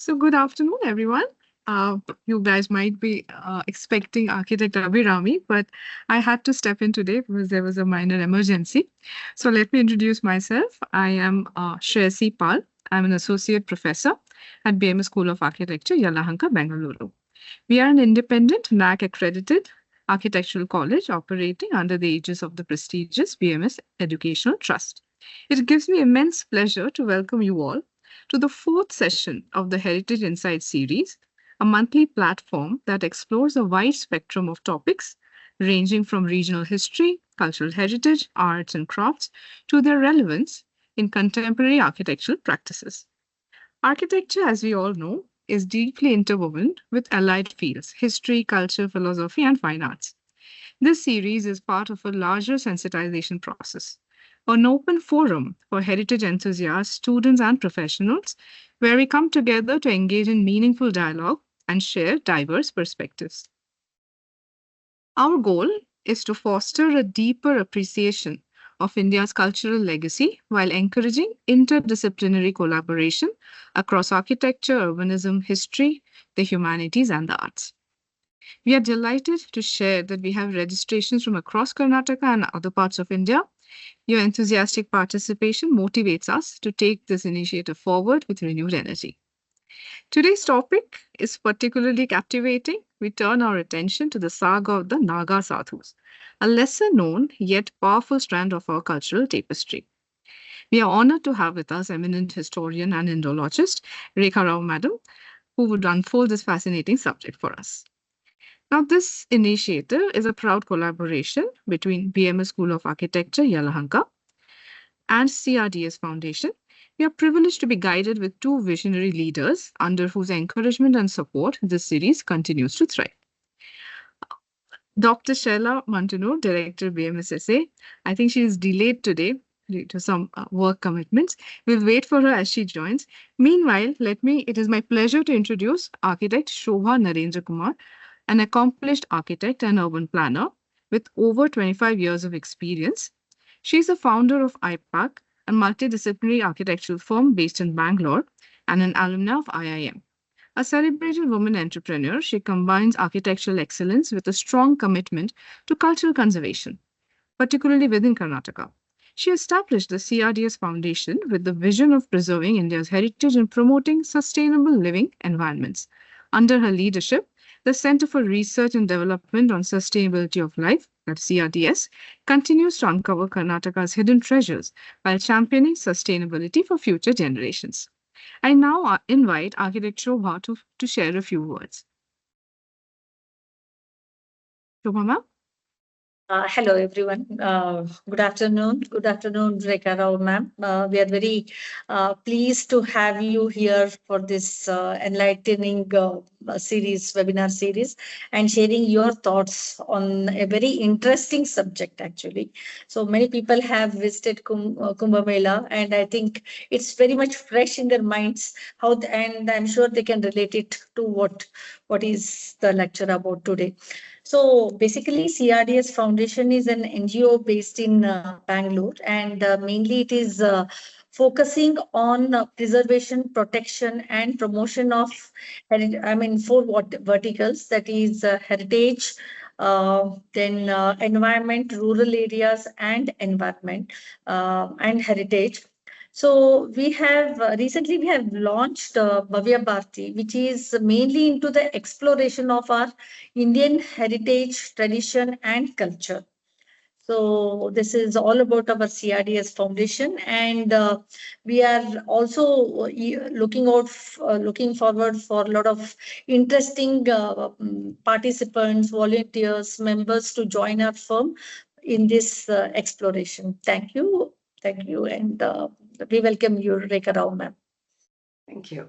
So, good afternoon, everyone. You guys might be expecting architect Abhirami, but I had to step in today because there was a minor emergency. So, let me introduce myself. I am Shreyasi Pal. I'm an associate professor at BMS School of Architecture, Yelahanka, Bengaluru. We are an independent NAC accredited architectural college operating under the aegis of the prestigious BMS Educational Trust. It gives me immense pleasure to welcome you all to the fourth session of the Heritage Insight series, a monthly platform that explores a wide spectrum of topics ranging from regional history, cultural heritage, arts and crafts to their relevance in contemporary architectural practices. Architecture, as we all know, is deeply interwoven with allied fields history, culture, philosophy, and fine arts. This series is part of a larger sensitization process, an open forum for heritage enthusiasts, students, and professionals, where we come together to engage in meaningful dialogue and share diverse perspectives. Our goal is to foster a deeper appreciation of India's cultural legacy while encouraging interdisciplinary collaboration across architecture, urbanism, history, the humanities, and the arts. We are delighted to share that we have registrations from across Karnataka and other parts of India. Your enthusiastic participation motivates us to take this initiative forward with renewed energy. Today's topic is particularly captivating. We turn our attention to the saga of the Naga Sadhus, a lesser known yet powerful strand of our cultural tapestry. We are honored to have with us eminent historian and Indologist Rekha Rao Madam, who would unfold this fascinating subject for us. Now, this initiative is a proud collaboration between BMS School of Architecture, Yelahanka, and CRDS Foundation. We are privileged to be guided with two visionary leaders under whose encouragement and support this series continues to thrive. Dr. Shaila Mantanur, Director BMSSA. I think she is delayed today due to some work commitments. We'll wait for her as she joins. Meanwhile, it is my pleasure to introduce architect Shobha Narendra Kumar, an accomplished architect and urban planner with over 25 years of experience. She is a founder of IPAC, a multidisciplinary architectural firm based in Bangalore, and an alumna of IIM. A celebrated woman entrepreneur, she combines architectural excellence with a strong commitment to cultural conservation, particularly within Karnataka. She established the CRDS Foundation with the vision of preserving India's heritage and promoting sustainable living environments. Under her leadership, the Center for Research and Development on Sustainability of Life, that's CRDS, continues to uncover Karnataka's hidden treasures while championing sustainability for future generations. I now invite Architect Shobha to share a few words. Shobha ma'am? Hello, everyone. Good afternoon. Good afternoon, Rekha Rao ma'am. We are very pleased to have you here for this enlightening webinar series, and sharing your thoughts on a very interesting subject, actually. So many people have visited Kumbh Mela, and I think it's very much fresh in their minds. And I'm sure they can relate it to what is the lecture about today. So basically, CRDS Foundation is an NGO based in Bangalore, and mainly it is focusing on preservation, protection, and promotion of, four verticals, that is heritage, then environment, rural areas, and environment and heritage. So we have recently we have launched Bhavya Bharti, which is mainly into the exploration of our Indian heritage, tradition, and culture. So this is all about our CRDS Foundation, and we are also looking forward for a lot of interesting participants, volunteers, members to join our firm in this exploration. Thank you, and we welcome you, Rekha Rao ma'am. Thank you.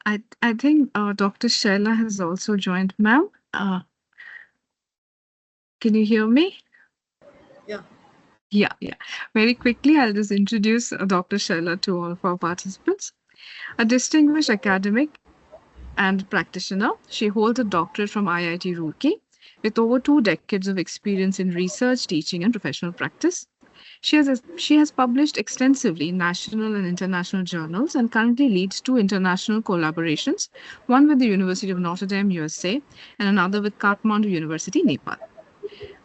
I think Dr. Shaila has also joined, ma'am. Can you hear me? Yeah. Yeah. Very quickly, I'll just introduce Dr. Shaila to all of our participants. A distinguished academic and practitioner, she holds a doctorate from IIT Roorkee with over 2 decades of experience in research, teaching, and professional practice. She has published extensively in national and international journals and currently leads two international collaborations, one with the University of Notre Dame, USA, and another with Kathmandu University, Nepal.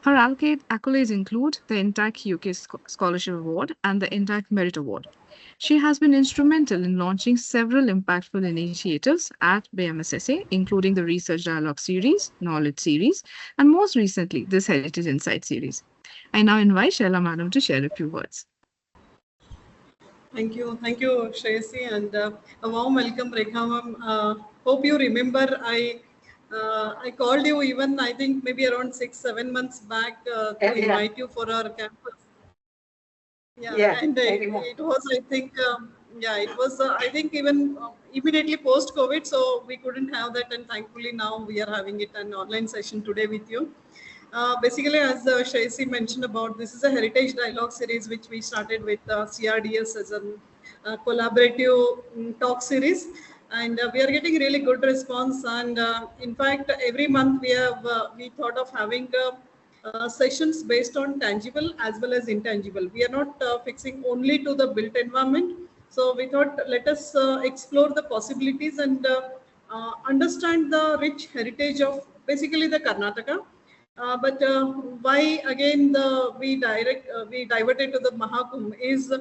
Her accolades include the Intact UK Scholarship Award and the Intact Merit Award. She has been instrumental in launching several impactful initiatives at BMSSA, including the Research Dialogue Series, Knowledge Series, and most recently, this Heritage Insight Series. I now invite Shaila Madam to share a few words. Thank you, Shreyasi, and a warm welcome, Rekha ma'am. Hope you remember I called you even I think maybe around 6-7 months back to invite you for our campus. Yeah, and it was I think it was I think even immediately post COVID, so we couldn't have that, and thankfully now we are having it an online session today with you. Basically, as Shaisi mentioned about, this is a heritage dialogue series which we started with CRDS as a collaborative talk series, and we are getting really good response. And in fact, every month we thought of having sessions based on tangible as well as intangible. We are not fixing only to the built environment. So we thought let us explore the possibilities and understand the rich heritage of basically the Karnataka. But why again we diverted to the Maha kumbh is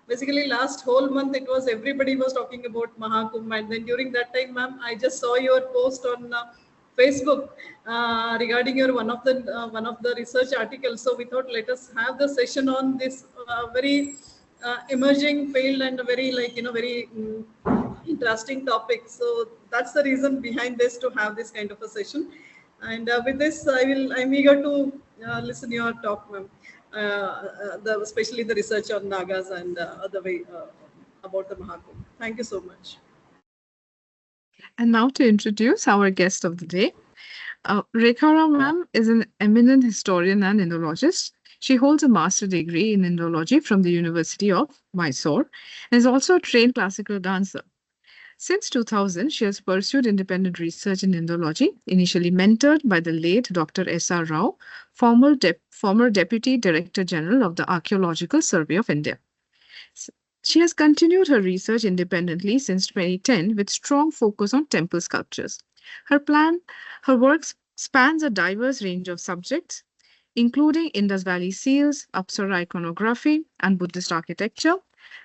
basically last whole month it was everybody was talking about Maha kumbh, and then during that time, ma'am, I just saw your post on Facebook regarding your one of the research articles. So we thought let us have the session on this very emerging field and a very very interesting topic. So that's the reason behind this to have this kind of a session. And with this, I'm eager to listen your talk, ma'am. Especially the research on Nagas and other way about the Mahakumbh. Thank you so much. And now to introduce our guest of the day. Rekha ma'am is an eminent historian and Indologist. She holds a master degree in Indology from the University of Mysore and is also a trained classical dancer. Since 2000, she has pursued independent research in Indology, initially mentored by the late Dr. S.R. Rao, former Deputy Director General of the Archaeological Survey of India. She has continued her research independently since 2010 with strong focus on temple sculptures. Her work spans a diverse range of subjects, including Indus Valley seals, Apsara iconography, and Buddhist architecture,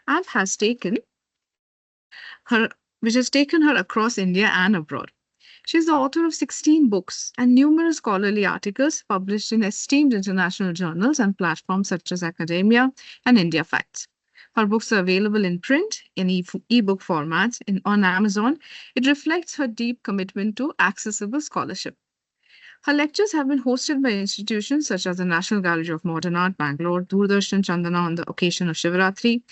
and which has taken her across India and abroad. She is the author of 16 books and numerous scholarly articles published in esteemed international journals and platforms such as Academia and India Facts. Her books are available in print, in e-book formats, on Amazon. It reflects her deep commitment to accessible scholarship. Her lectures have been hosted by institutions such as the National Gallery of Modern Art, Bangalore, Doordarshan Chandana on the occasion of Shivaratri,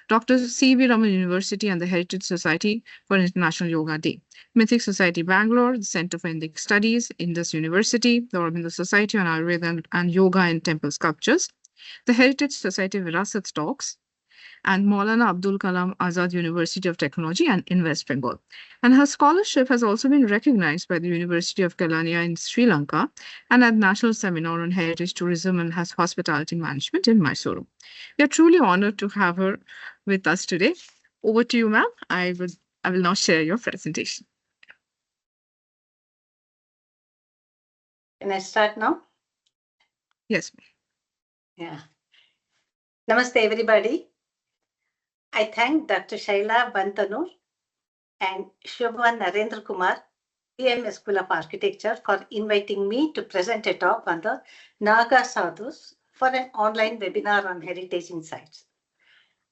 Dr. C.V. Raman University and the Heritage Society for International Yoga Day, Mythic Society Bangalore, the Center for Indic Studies, Indus University, the Aurobindo Society on Ayurveda and Yoga and Temple Sculptures, the Heritage Society Virasat Talks, and Maulana Abdul Kalam Azad University of Technology and in West Bengal. And her scholarship has also been recognized by the University of Kelaniya in Sri Lanka and at National Seminar on Heritage Tourism and Hospitality Management in Mysuru. We are truly honored to have her with us today. Over to you, ma'am. I will now share your presentation. Can I start now? Yes. Yeah. Namaste, everybody. I thank Dr. Shaila Bantanur and Shobhan Narendra Kumar, PMS School of Architecture, for inviting me to present a talk on the Naga Sadhus for an online webinar on heritage insights.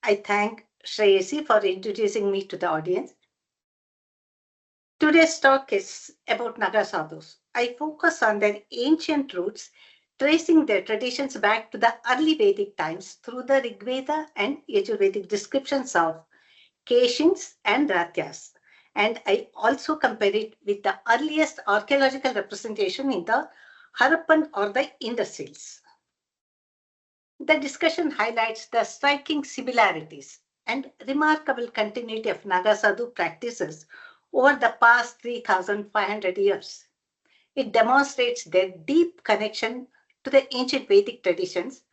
I thank Shreyasi for introducing me to the audience. Today's talk is about Naga Sadhus. I focus on their ancient roots, tracing their traditions back to the early Vedic times through the Rig Veda and Yajurvedic descriptions of Keshins and Ratyas. And I also compare it with the earliest archaeological representation in the Harappan or the Indus Hills. The discussion highlights the striking similarities and remarkable continuity of Naga Sadhu practices over the past 3,500 years. It demonstrates their deep connection to the ancient Vedic traditions,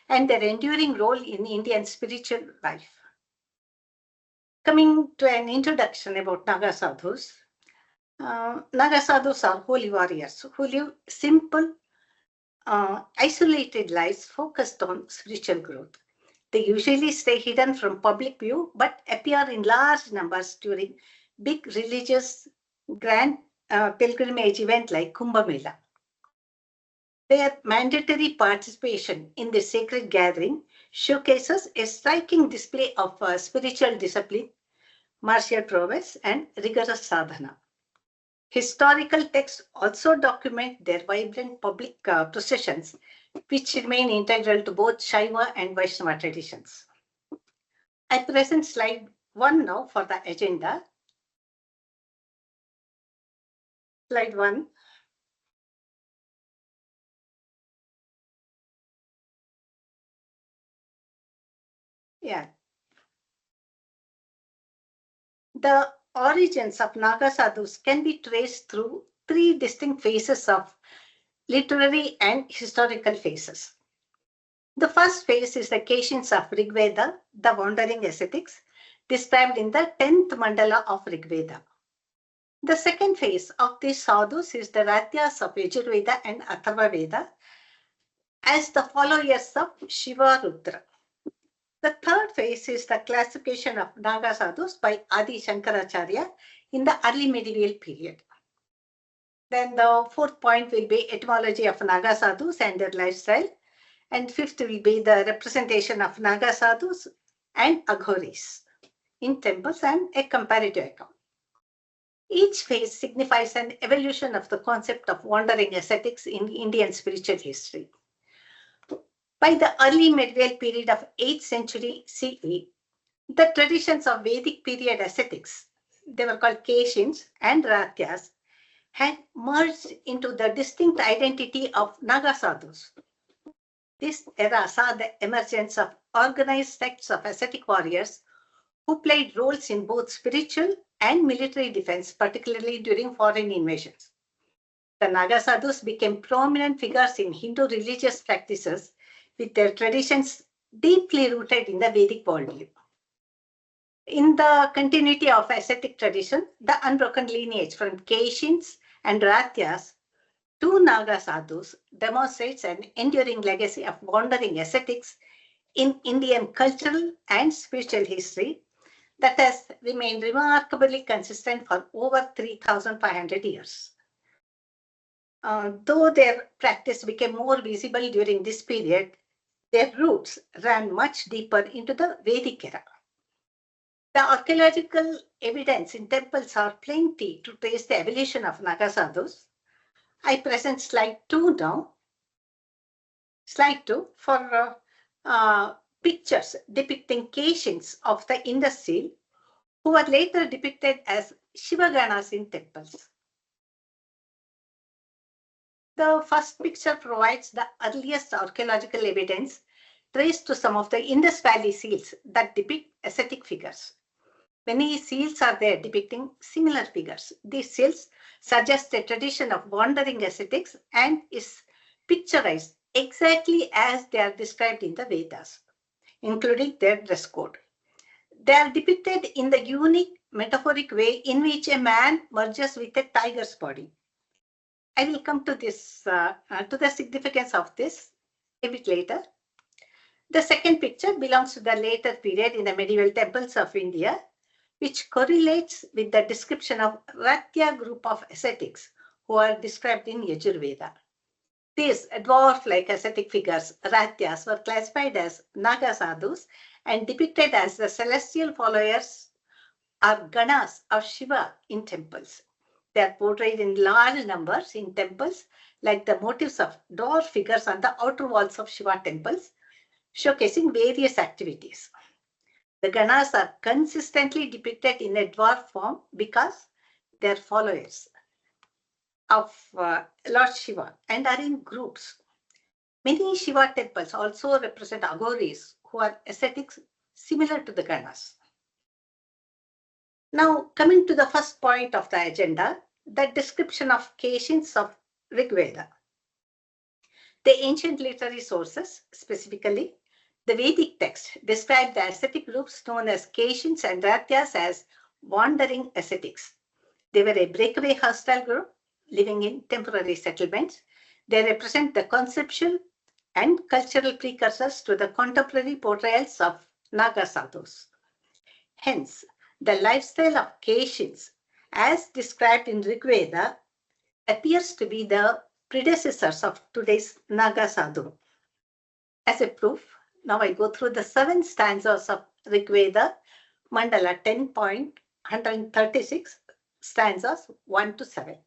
and their enduring role in Indian spiritual life. Coming to an introduction about Naga Sadhus. Naga Sadhus are holy warriors who live simple, isolated lives focused on spiritual growth. They usually stay hidden from public view but appear in large numbers during big religious grand pilgrimage event like Kumbh Mela. Their mandatory participation in the sacred gathering showcases a striking display of spiritual discipline, martial prowess, and rigorous sadhana. Historical texts also document their vibrant public processions, which remain integral to both Shaiva and Vaishnava traditions. I present slide 1 now for the agenda. Slide 1. Yeah. The origins of Naga Sadhus can be traced through 3 distinct phases of literary and historical phases. The first phase is the Keshins of Rigveda, the wandering ascetics, described in the 10th mandala of Rigveda. The second phase of these sadhus is the Ratyas of Yajurveda and Atharva Veda as the followers of Shiva Rudra. The third phase is the classification of Naga Sadhus by Adi Shankaracharya in the early medieval period. Then the fourth point will be etymology of Naga Sadhus and their lifestyle. And fifth will be the representation of Naga Sadhus and Aghoris in temples and a comparative account. Each phase signifies an evolution of the concept of wandering ascetics in Indian spiritual history. By the early medieval period of 8th century CE, the traditions of Vedic period ascetics, they were called Keshins and Ratyas, had merged into the distinct identity of Naga Sadhus. This era saw the emergence of organized sects of ascetic warriors who played roles in both spiritual and military defense, particularly during foreign invasions. The Naga Sadhus became prominent figures in Hindu religious practices with their traditions deeply rooted in the Vedic worldview. In the continuity of ascetic tradition, the unbroken lineage from Keshins and Ratyas to Naga Sadhus demonstrates an enduring legacy of wandering ascetics in Indian cultural and spiritual history that has remained remarkably consistent for over 3,500 years. Though their practice became more visible during this period, their roots ran much deeper into the Vedic era. The archaeological evidence in temples are plenty to trace the evolution of Naga Sadhus. I present slide 2 now. Slide 2 for pictures depicting Keshins of the Indus seal who were later depicted as Shivaganas in temples. The first picture provides the earliest archaeological evidence traced to some of the Indus Valley seals that depict ascetic figures. Many seals are there depicting similar figures. These seals suggest a tradition of wandering ascetics and is picturized exactly as they are described in the Vedas, including their dress code. They are depicted in the unique metaphoric way in which a man merges with a tiger's body. I will come to this, to the significance of this a bit later. The second picture belongs to the later period in the medieval temples of India, which correlates with the description of Ratya group of ascetics who are described in Yajurveda. These dwarf-like ascetic figures, Ratyas, were classified as Naga Sadhus and depicted as the celestial followers or Ganas of Shiva in temples. They are portrayed in large numbers in temples, like the motifs of dwarf figures on the outer walls of Shiva temples, showcasing various activities. The Ganas are consistently depicted in a dwarf form because they are followers of Lord Shiva and are in groups. Many Shiva temples also represent Aghoris who are ascetics similar to the Ganas. Now, coming to the first point of the agenda, the description of Keshins of Rigveda. The ancient literary sources, specifically the Vedic text, describe the ascetic groups known as Keshins and Ratyas as wandering ascetics. They were a breakaway hostile group living in temporary settlements. They represent the conceptual and cultural precursors to the contemporary portrayals of Naga Sadhus. Hence, the lifestyle of Keshins, as described in Rigveda, appears to be the predecessors of today's Naga Sadhu. As a proof, now I go through the 7 stanzas of Rigveda, Mandala 10.136, stanzas 1 to 7.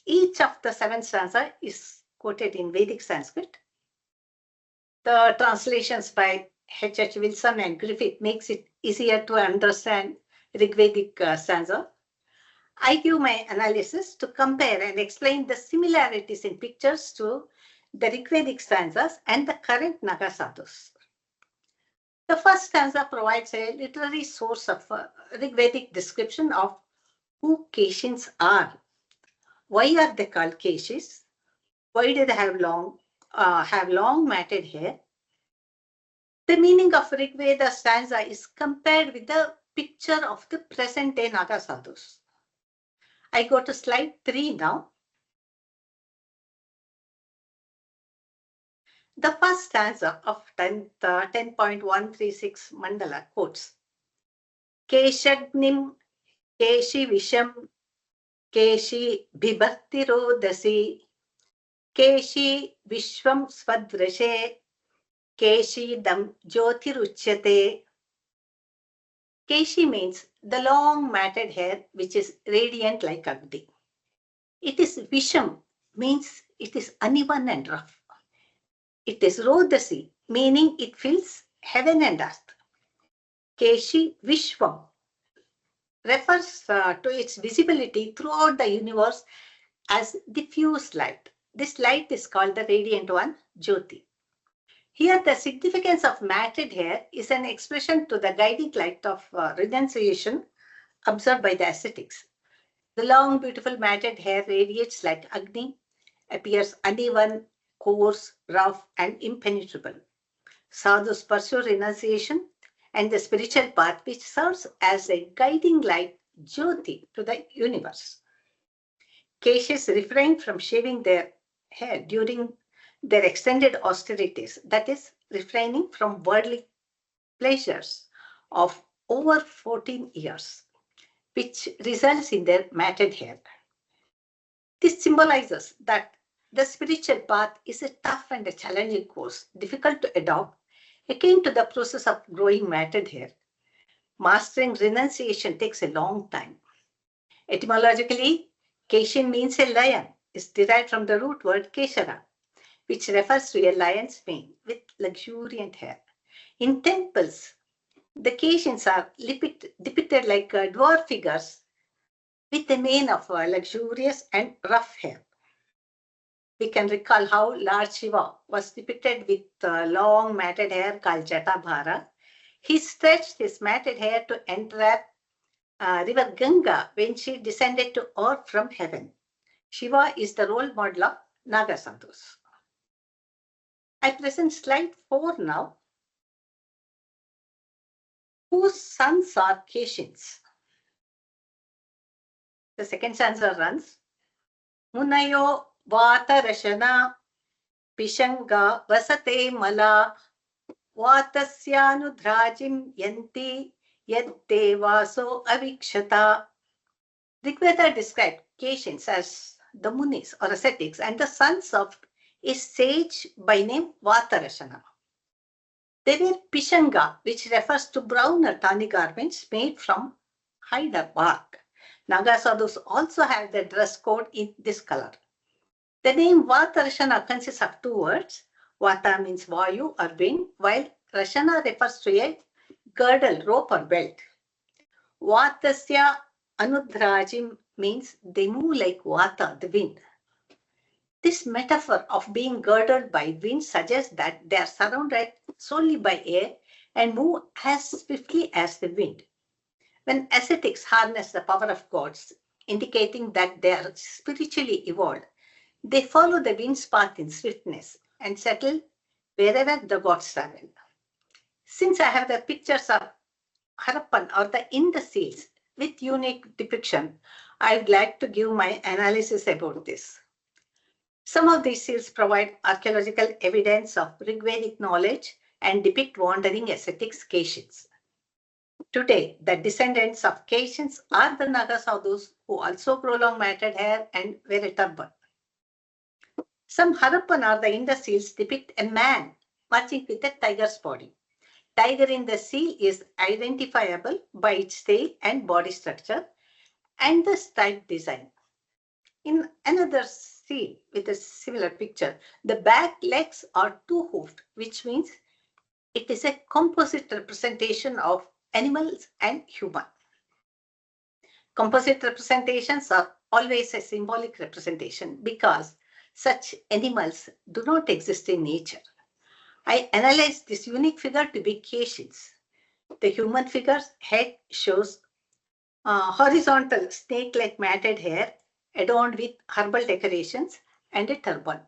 Each of the 7 stanzas is quoted in Vedic Sanskrit. The translations by H.H. Wilson and Griffith makes it easier to understand Rigvedic stanza. I give my analysis to compare and explain the similarities in pictures to the Rigvedic stanzas and the current Naga Sadhus. The first stanza provides a literary source of a Rigvedic description of who Keshins are. Why are they called Keshis? Why do they have long matted hair? The meaning of Rigveda stanza is compared with the picture of the present day Naga Sadhus. I go to slide 3 now. The first stanza of 10.136 Mandala quotes Keshagnim Keshi Visham Keshi Bibhaktirodasi Keshi Vishwam Svadrashe Keshi Dam Jyotiruchyate. Keshi means the long matted hair which is radiant like Agni. It is Visham, means it is uneven and rough. It is Rodasi, meaning it fills heaven and earth. Keshi Vishwam refers to its visibility throughout the universe as diffuse light. This light is called the radiant one, Jyoti. Here, the significance of matted hair is an expression to the guiding light of renunciation observed by the ascetics. The long, beautiful matted hair radiates like Agni, appears uneven, coarse, rough, and impenetrable. Sadhus pursue renunciation and the spiritual path which serves as a guiding light, Jyoti, to the universe. Keshis refrain from shaving their hair during their extended austerities, that is, refraining from worldly pleasures of over 14 years, which results in their matted hair. This symbolizes that the spiritual path is a tough and a challenging course, difficult to adopt, akin to the process of growing matted hair. Mastering renunciation takes a long time. Etymologically, Keshin means a lion, is derived from the root word Keshara, which refers to a lion's mane with luxuriant hair. In temples, the Keshins are depicted like dwarf figures with a mane of luxurious and rough hair. We can recall how Lord Shiva was depicted with long matted hair called Jatabhara. He stretched his matted hair to entrap river Ganga when she descended to earth from heaven. Shiva is the role model of Naga Sadhus. I present slide 4 now. Whose sons are Keshins? The second stanza runs, Munayo Vata Rashana Pishanga Vasate Mala Vatasyanudhrajim Yanti Yadde Vaso Avikshata. Rigveda described Keshins as the Munis or ascetics and the sons of a sage by name Vatarashana. They wear Pishanga, which refers to brown or tawny garments made from hide or bark. Naga Sadhus also have their dress code in this color. The name Vatarashana consists of 2 words. Vata means Vayu or wind, while Rashana refers to a girdle, rope or belt. Vatasya Anudhrajim means they move like Vata, the wind. This metaphor of being girdled by wind suggests that they are surrounded solely by air and move as swiftly as the wind. When ascetics harness the power of gods, indicating that they are spiritually evolved, They follow the wind's path in swiftness and settle wherever the gods travel. Since I have the pictures of Harappan or the Indus seals with unique depiction, I would like to give my analysis about this. Some of these seals provide archaeological evidence of Rigvedic knowledge and depict wandering ascetics Cations. Today, the descendants of Cations are the Naga Sadhus who also grow long matted hair and wear a turban. Some Harappan or the Indus seals depict a man marching with a tiger's body. Tiger in the seal is identifiable by its tail and body structure and the striped design. In another seal with a similar picture, the back legs are two-hoofed, which means it is a composite representation of animals and human. Composite representations are always a symbolic representation because such animals do not exist in nature. I analyzed this unique figure to be Cations. The human figure's head shows horizontal snake-like matted hair adorned with herbal decorations and a turban.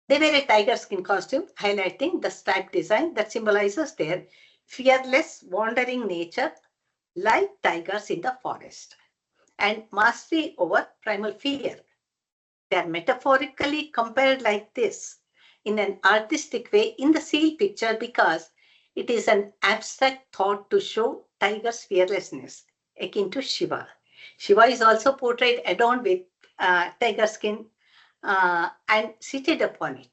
They wear a tiger skin costume, highlighting the striped design that symbolizes their fearless, wandering nature, like tigers in the forest, and mastery over primal fear. They are metaphorically compared like this in an artistic way in the seal picture because it is an abstract thought to show tiger's fearlessness, akin to Shiva. Shiva is also portrayed adorned with tiger skin and seated upon it.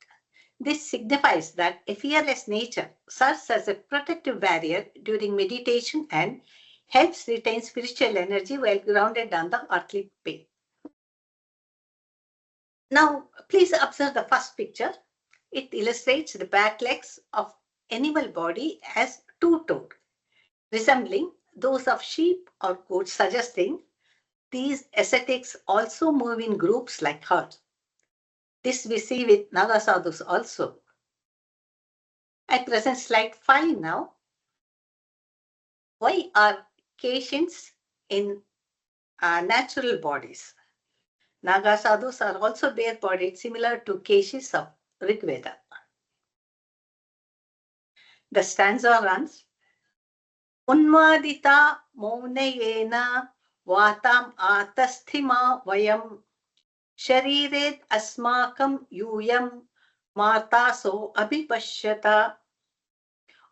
This signifies that a fearless nature serves as a protective barrier during meditation and helps retain spiritual energy while grounded on the earthly plane. Now, please observe the first picture. It illustrates the back legs of animal body as two-toed, resembling those of sheep or goats, suggesting these ascetics also move in groups like herds. This we see with Naga Sadhus also. I present slide 5 now. Why are Cations in natural bodies? Naga Sadhus are also bare-bodied, similar to Keshis of Rigveda. The stanza runs, Unmadita Maunayena Vatam Atasthima Vayam Sharired Asmakam Yuyam Mataso Abhipashyata.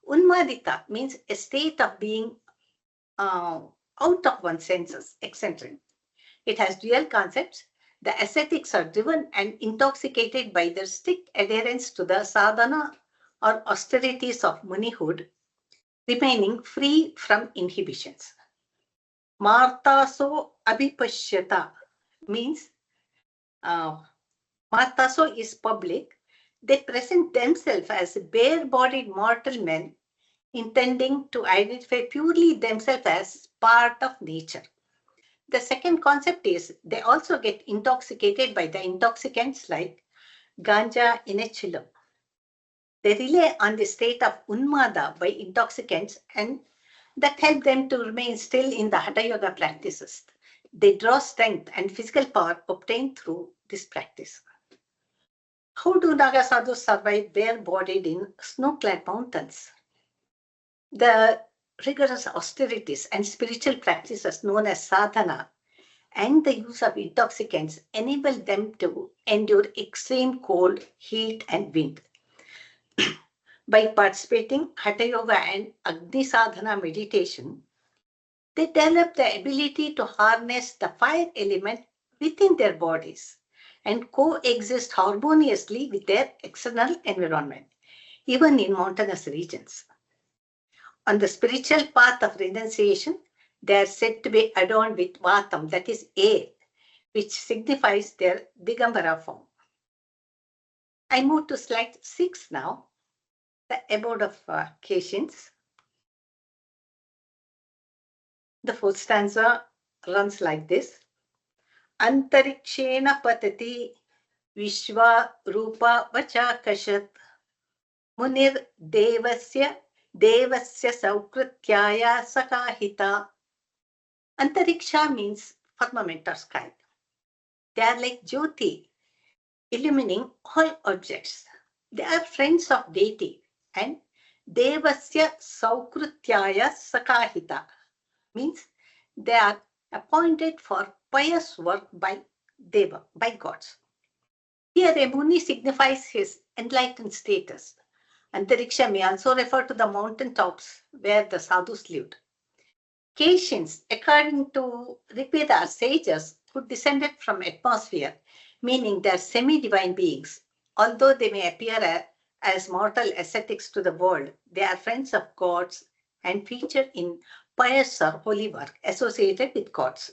Unmadita means a state of being out of one's senses, eccentric. It has dual concepts. The ascetics are driven and intoxicated by their strict adherence to the sadhana or austerities of munihood, remaining free from inhibitions. Martaso abhipashyata means Martaso is public. They present themselves as bare-bodied mortal men, intending to identify purely themselves as part of nature. The second concept is they also get intoxicated by the intoxicants like ganja in a chillum. They rely on the state of unmada by intoxicants and that help them to remain still in the Hatha Yoga practices. They draw strength and physical power obtained through this practice. How do Naga Sadhus survive bare-bodied in snow-clad mountains? The rigorous austerities and spiritual practices known as sadhana and the use of intoxicants enable them to endure extreme cold, heat, and wind. By participating Hatha Yoga and Agni Sadhana meditation, they develop the ability to harness the fire element within their bodies and coexist harmoniously with their external environment, even in mountainous regions. On the spiritual path of renunciation, they are said to be adorned with vatam, that is air, which signifies their Digambara form. I move to slide 6 now, the abode of Cations. The fourth stanza runs like this. Antarikshena patati vishva rupa vachakashat munir devasya saukrityaya sakahita. Antariksha means firmament or sky. They are like Jyoti, illumining all objects. They are friends of deity and Devasya Saukrutyaya Sakahita means they are appointed for pious work by Deva, by gods. Here, a Muni signifies his enlightened status. Antariksha may also refer to the mountain tops where the sadhus lived. Cations, according to Rigveda, are sages who descended from atmosphere, meaning they are semi-divine beings. Although they may appear as mortal ascetics to the world, they are friends of gods and feature in pious or holy work associated with gods.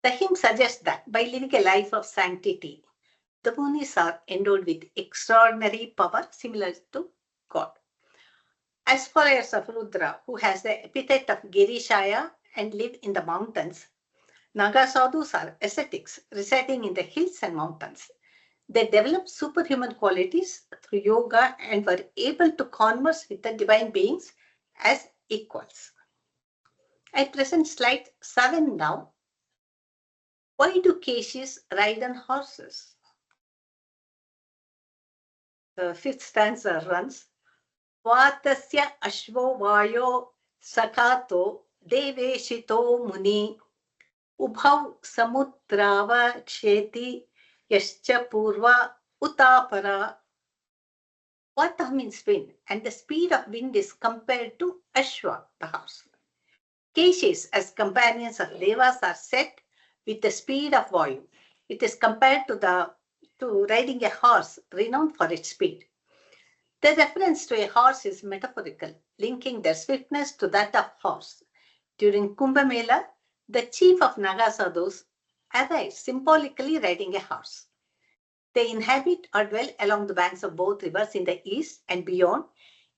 The hymn suggests that by living a life of sanctity, the Munis are endowed with extraordinary power similar to God. As followers of Rudra, who has the epithet of Girishaya and live in the mountains, Naga Sadhus are ascetics residing in the hills and mountains. They developed superhuman qualities through yoga and were able to converse with the divine beings as equals. I present slide 7 now. Why do Keshis ride on horses? The fifth stanza runs, Vatasya ashvo vayo sakato deveshito muni ubhau samudrava ksheti yascha purva utapara. Vata means wind, and the speed of wind is compared to Ashwa, the horse. Keshis, as companions of Devas, are set with the speed of Vayu. It is compared to riding a horse renowned for its speed. The reference to a horse is metaphorical, linking their swiftness to that of horse. During Kumbh Mela, the chief of Naga Sadhus arrives symbolically riding a horse. They inhabit or dwell along the banks of both rivers in the east and beyond,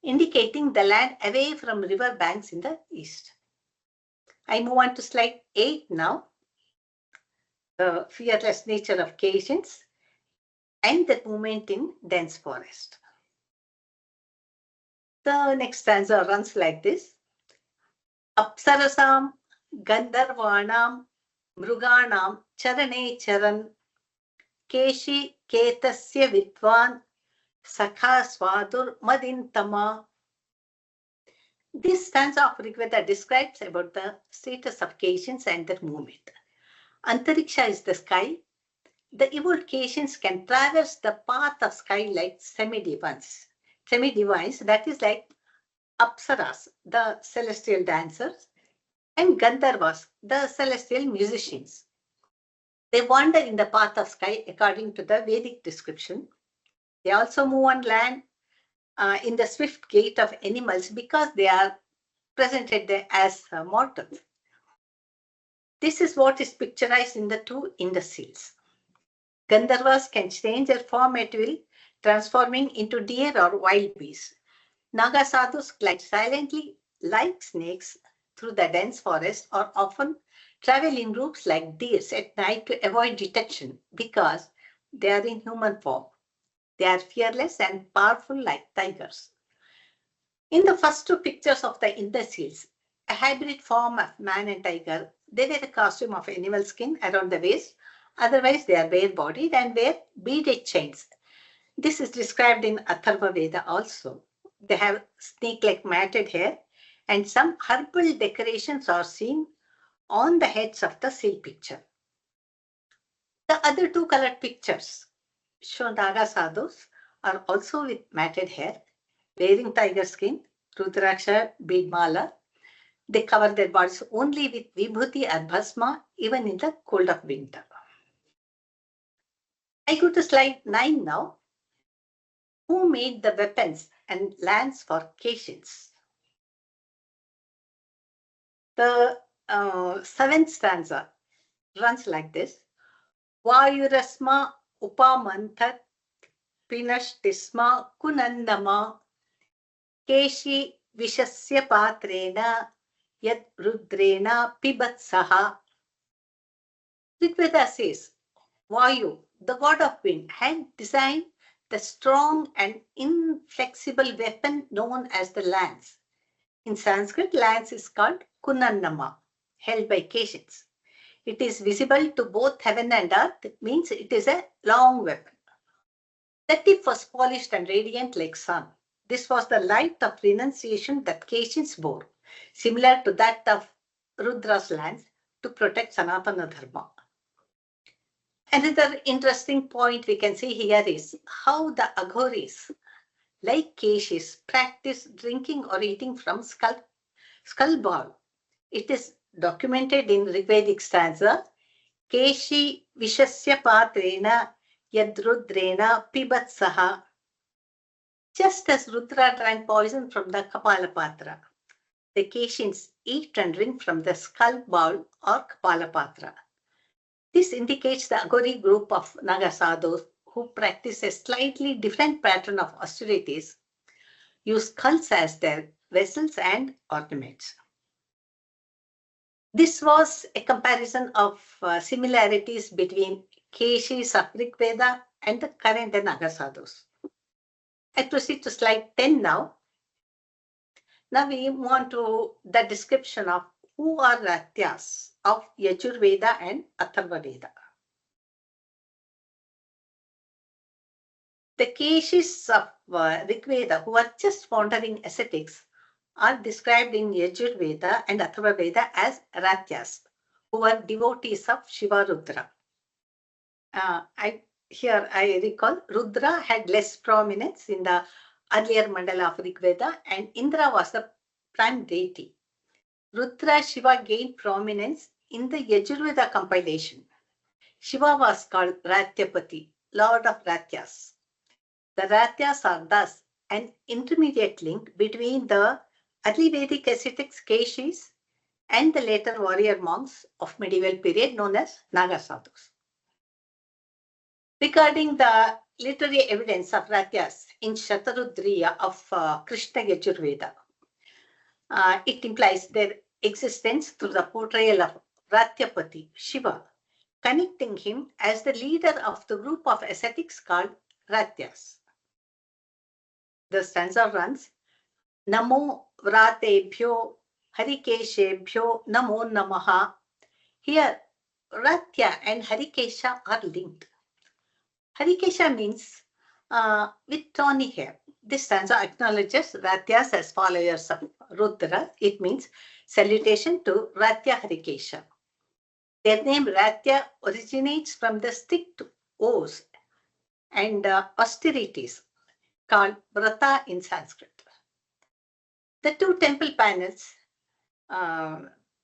indicating the land away from river banks in the east. I move on to slide 8 now. The fearless nature of Keshins and the movement in dense forest. The next stanza runs like this. Apsarasam Gandharvanam Mruganam Charane Charan Keshi Ketasya Vidvan Sakha Swadur Madintama. This stanza of Rigveda describes about the status of Keshins and their movement. Antariksha is the sky. The evolved Keshins can traverse the path of sky like semi-divines. Semi-divines, that is like Apsaras, the celestial dancers, and Gandharvas, the celestial musicians. They wander in the path of sky according to the Vedic description. They also move on land in the swift gait of animals because they are presented there as mortals. This is what is picturized in the two indices. Gandharvas can change their form at will, transforming into deer or wild beasts. Naga sadhus glide silently like snakes through the dense forest or often travel in groups like deers at night to avoid detection because they are in human form. They are fearless and powerful like tigers. In the first two pictures of the Indus Hills, a hybrid form of man and tiger, they wear a costume of animal skin around the waist. Otherwise, they are bare-bodied and wear beaded chains. This is described in Atharva Veda also. They have snake-like matted hair and some herbal decorations are seen on the heads of the seal picture. The other two colored pictures show Naga sadhus are also with matted hair, wearing tiger skin, Rudraksha, bead mala. They cover their bodies only with vibhuti or bhasma, even in the cold of winter. I go to slide 9 now. Who made the weapons and lance for Keshins? The seventh stanza runs like this. Vayurasma upamantat pinashtisma kunandama keshi vishasya patrena yad rudrena pibatsaha. Rigveda says, Vayu, the god of wind, had designed the strong and inflexible weapon known as the lance. In Sanskrit, lance is called kunannama, held by Keshins. It is visible to both heaven and earth, means it is a long weapon. The tip was polished and radiant like sun. This was the light of renunciation that Keshins bore, similar to that of Rudra's lance, to protect Sanatana Dharma. Another interesting point we can see here is how the Aghoris, like Keshis, practice drinking or eating from skull ball. It is documented in Rigvedic stanza, Keshi Vishasya Patrena Yadrudrena Pibatsaha. Just as Rudra drank poison from the Kapalapatra, the Keshins eat and drink from the skull bowl or Kapalapatra. This indicates the Agori group of Naga Sadhus who practice a slightly different pattern of austerities, use skulls as their vessels and ornaments. This was a comparison of similarities between Keshis of Rigveda and the current Naga Sadhus. I proceed to slide 10 now. Now we move on to the description of who are Ratyas of Yajurveda and Atharva Veda. The Keshis of Rigveda, who are just wandering ascetics, are described in Yajurveda and Atharva Veda as Ratyas, who are devotees of Shiva Rudra. Here I recall Rudra had less prominence in the earlier mandala of Rigveda, and Indra was the prime deity. Rudra Shiva gained prominence in the Yajurveda compilation. Shiva was called Ratyapati, Lord of Ratyas. The Ratyas are thus an intermediate link between the early Vedic ascetics Keshis and the later warrior monks of medieval period known as Naga Sadhus. Regarding the literary evidence of Ratyas in Shatarudriya of Krishna Yajurveda, it implies their existence through the portrayal of Ratyapati, Shiva, connecting him as the leader of the group of ascetics called Ratyas. The stanza runs, Namo Vratebhyo Harikeshebhyo Namo Namaha. Here, Ratya and Harikesha are linked. Harikesha means with tawny hair. This stanza acknowledges Ratyas as followers of Rudra. It means salutation to Ratya Harikesha. Their name Ratya originates from the strict oaths and austerities called Vrata in Sanskrit. The two temple panels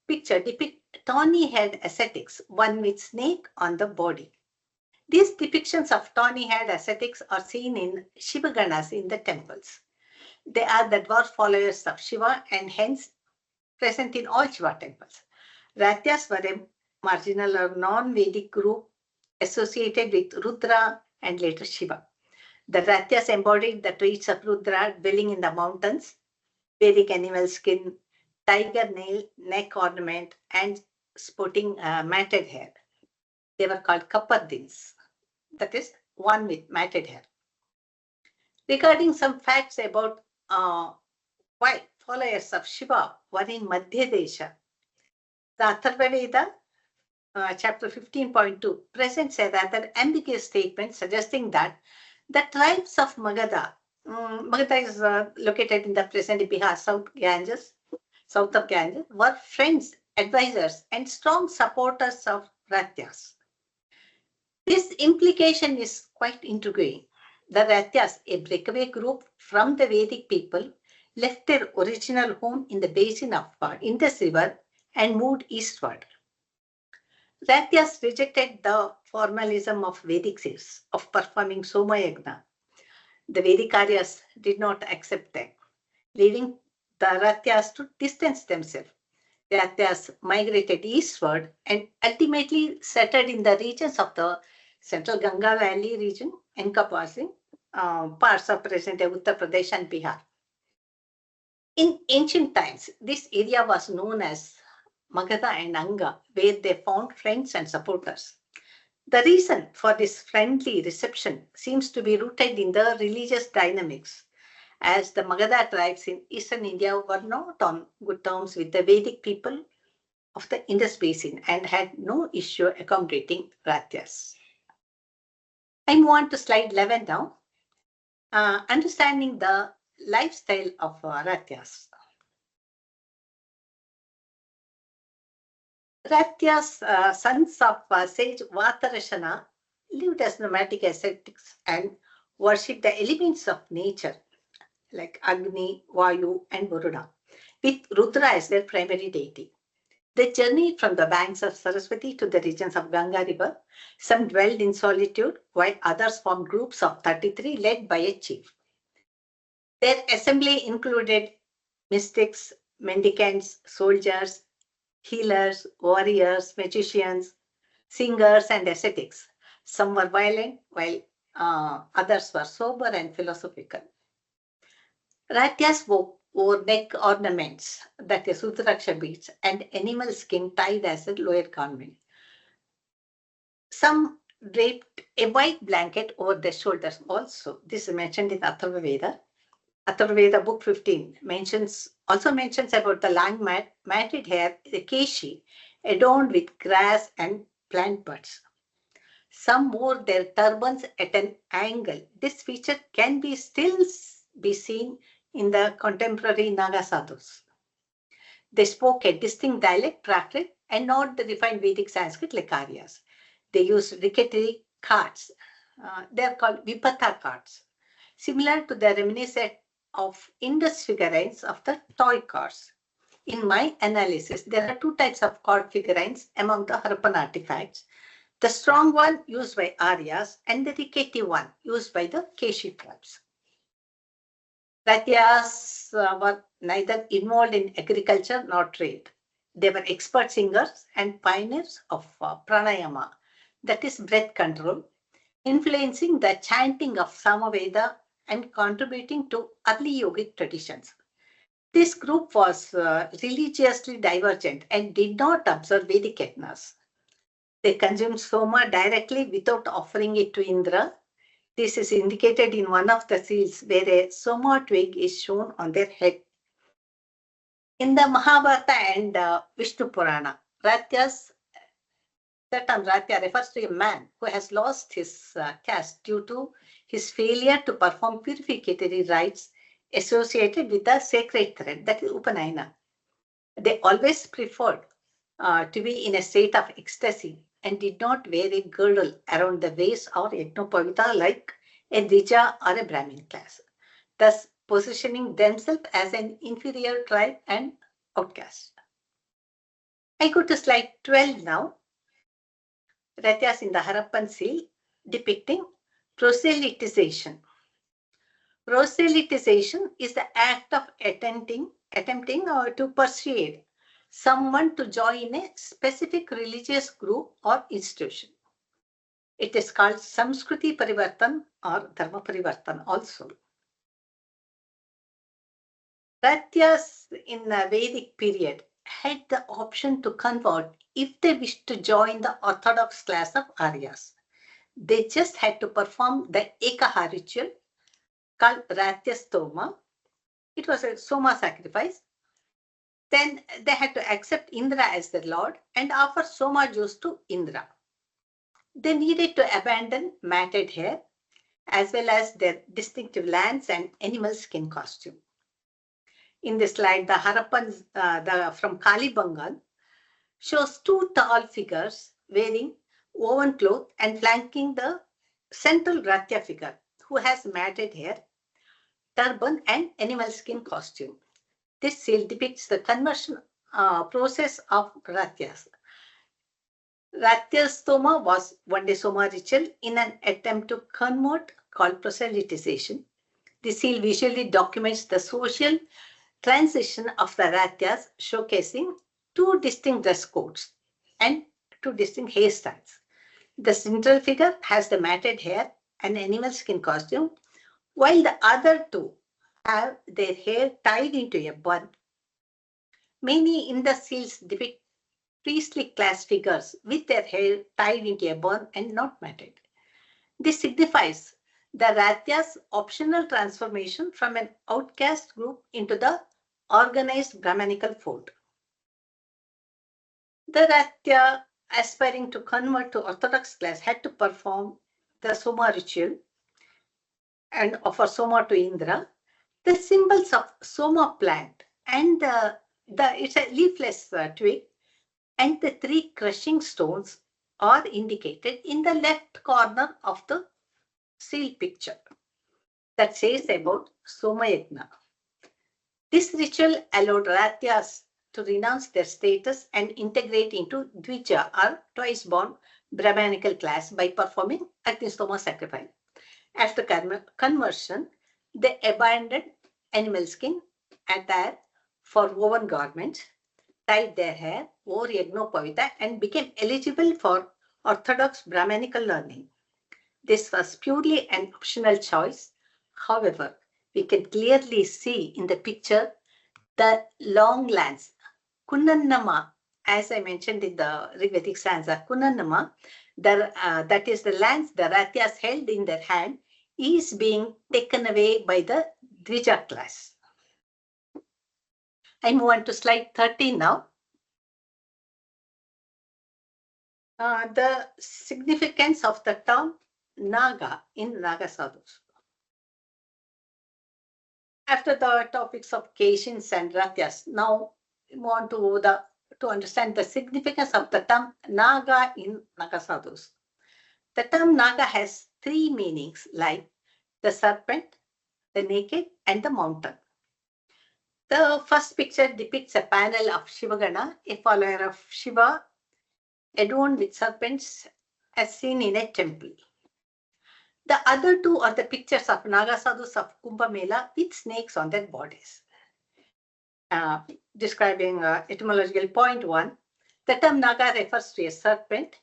picture depict tawny-haired ascetics, one with snake on the body. These depictions of tawny-haired ascetics are seen in Shivaganas in the temples. They are the dwarf followers of Shiva and hence present in all Shiva temples. Ratyas were a marginal or non-Vedic group associated with Rudra and later Shiva. The Ratyas embodied the traits of Rudra, dwelling in the mountains, wearing animal skin, tiger nail, neck ornament, and sporting matted hair. They were called Kapardins, that is, one with matted hair. Regarding some facts about why followers of Shiva were in Madhya Desha, the Atharva Veda, chapter 15.2, presents a rather ambiguous statement suggesting that the tribes of Magadha, Magadha is located in the present Bihar, south of Ganges, were friends, advisors, and strong supporters of Ratyas. This implication is quite intriguing. The Ratyas, a breakaway group from the Vedic people, left their original home in the basin of Indus River and moved eastward. Ratyas rejected the formalism of Vedic seers of performing Soma Yagna. The Vedic Aryas did not accept them, leading the Ratyas to distance themselves. The Ratyas migrated eastward and ultimately settled in the regions of the central Ganga Valley region, encompassing parts of present-day Uttar Pradesh and Bihar. In ancient times, this area was known as Magadha and Anga, where they found friends and supporters. The reason for this friendly reception seems to be rooted in the religious dynamics, as the Magadha tribes in eastern India were not on good terms with the Vedic people of the Indus Basin and had no issue accommodating Ratyas. I move on to slide 11 now. Understanding the lifestyle of Ratyas. Ratyas, sons of sage Vatarashana, lived as nomadic ascetics and worshipped the elements of nature like Agni, Vayu, and Varuna, with Rudra as their primary deity. They journeyed from the banks of Saraswati to the regions of Ganga river. Some dwelled in solitude, while others formed groups of 33 led by a chief. Their assembly included mystics, mendicants, soldiers, healers, warriors, magicians, singers, and ascetics. Some were violent, while others were sober and philosophical. Ratyas wore neck ornaments, that is, Rudraksha beads, and animal skin tied as a lower garment. Some draped a white blanket over their shoulders also. This is mentioned in Atharva Veda. Atharva Veda, book 15, also mentions about the long matted hair, the keshi, adorned with grass and plant buds. Some wore their turbans at an angle. This feature can still be seen in the contemporary Naga Sadhus. They spoke a distinct dialect, Prakrit, and not the refined Vedic Sanskrit like Aryas. They used rickety carts. They are called Vipatha carts, similar to the reminiscent of Indus figurines of the toy carts. In my analysis, there are two types of cart figurines among the Harappan artifacts. The strong one used by Aryas and the rickety one used by the Keshi tribes. Ratyas were neither involved in agriculture nor trade. They were expert singers and pioneers of pranayama, that is breath control, influencing the chanting of Samaveda and contributing to early yogic traditions. This group was religiously divergent and did not observe Vedic yajnas. They consumed soma directly without offering it to Indra. This is indicated in one of the seals where a soma twig is shown on their head. In the Mahabharata and Vishnu Purana, Ratyas, the term Ratya refers to a man who has lost his caste due to his failure to perform purificatory rites associated with the sacred thread, that is Upanayana. They always preferred to be in a state of ecstasy and did not wear a girdle around the waist or yajnopavita like a Dvija or a Brahmin class, thus positioning themselves as an inferior tribe and outcast. I go to slide 12 now. Ratyas in the Harappan seal depicting proselytization. Proselytization is the act of attempting to persuade someone to join a specific religious group or institution. It is called Samskruti Parivartan or Dharma Parivartan also. Ratyas in the Vedic period had the option to convert if they wished to join the orthodox class of Aryas. They just had to perform the Ekaha ritual called Ratyastoma. It was a Soma sacrifice. Then they had to accept Indra as their lord and offer Soma juice to Indra. They needed to abandon matted hair as well as their distinctive lance and animal skin costume. In this slide, the Harappans from Kalibangan shows two tall figures wearing woven cloth and flanking the central Ratya figure who has matted hair, turban and animal skin costume. This seal depicts the conversion process of Ratyas. Ratyastoma was one-day Soma ritual in an attempt to convert called proselytization. The seal visually documents the social transition of the Ratyas, showcasing two distinct dress codes and two distinct hairstyles. The central figure has the matted hair and animal skin costume, while the other two have their hair tied into a bun. Many in the seals depict priestly class figures with their hair tied into a bun and not matted. This signifies the Ratyas' optional transformation from an outcast group into the organized Brahmanical fold. The Ratya aspiring to convert to Orthodox class had to perform the Soma ritual and offer Soma to Indra. The symbols of Soma plant and it's a leafless twig and the three crushing stones are indicated in the left corner of the seal picture that says about Soma Yajna. This ritual allowed Ratyas to renounce their status and integrate into Dvija or twice born Brahmanical class by performing Agnishtoma sacrifice. After conversion, they abandoned animal skin attire for woven garments, dyed their hair, wore Yagnopavita, and became eligible for Orthodox Brahmanical learning. This was purely an optional choice. However, we can clearly see in the picture the long lance, Kunannama, as I mentioned in the Rigvedic stanza, Kunannama, that is the lance the Ratyas held in their hand, is being taken away by the Dvija class. I move on to slide 13 now. The significance of the term Naga in Naga Sadhus. After the topics of Keshins and Ratyas, now we want to understand the significance of the term Naga in Naga Sadhus. The term Naga has three meanings like the serpent, the naked, and the mountain. The first picture depicts a panel of Shivagana, a follower of Shiva, adorned with serpents as seen in a temple. The other two are the pictures of Naga Sadhus of Kumbh Mela with snakes on their bodies. Describing etymological point 1, the term Naga refers to a serpent,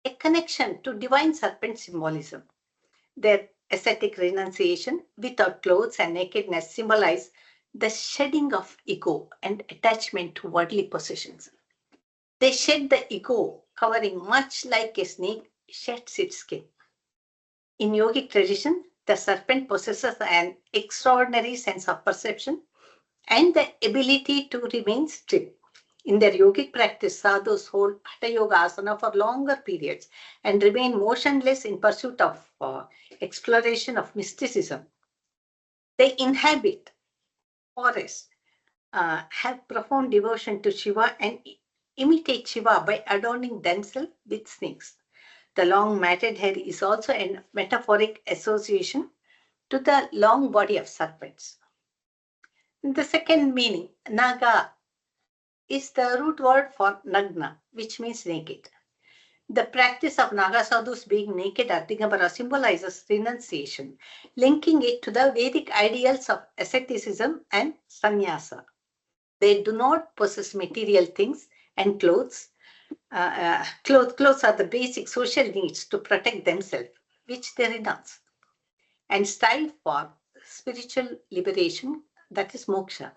a connection to divine serpent symbolism. Their ascetic renunciation without clothes and nakedness symbolize the shedding of ego and attachment to worldly possessions. They shed the ego, covering much like a snake sheds its skin. In yogic tradition, the serpent possesses an extraordinary sense of perception and the ability to remain still. In their yogic practice, sadhus hold Hatha Yoga asana for longer periods and remain motionless in pursuit of exploration of mysticism. They inhabit forests, have profound devotion to Shiva and imitate Shiva by adorning themselves with snakes. The long matted hair is also a metaphoric association to the long body of serpents. The second meaning, Naga, is the root word for Nagna, which means naked. The practice of Naga sadhus being naked at Digambara symbolizes renunciation, linking it to the Vedic ideals of asceticism and sannyasa. They do not possess material things and clothes. Clothes are the basic social needs to protect themselves, which they renounce, and strive for spiritual liberation, that is moksha.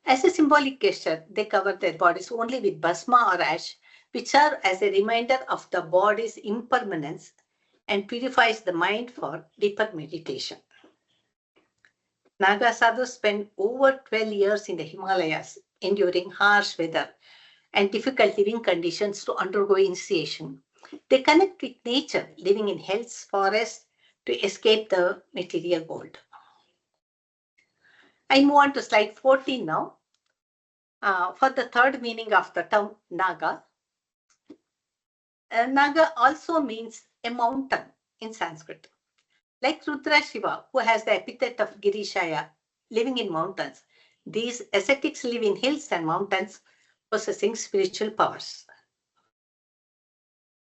As a symbolic gesture, they cover their bodies only with bhasma or ash, which serve as a reminder of the body's impermanence and purifies the mind for deeper meditation. Naga sadhus spend over 12 years in the Himalayas, enduring harsh weather and difficult living conditions to undergo initiation. They connect with nature, living in hills, forests, to escape the material world. I move on to slide 14 now. For the third meaning of the term Naga, Naga also means a mountain in Sanskrit. Like Rudra Shiva, who has the epithet of Girishaya, living in mountains, these ascetics live in hills and mountains, possessing spiritual powers.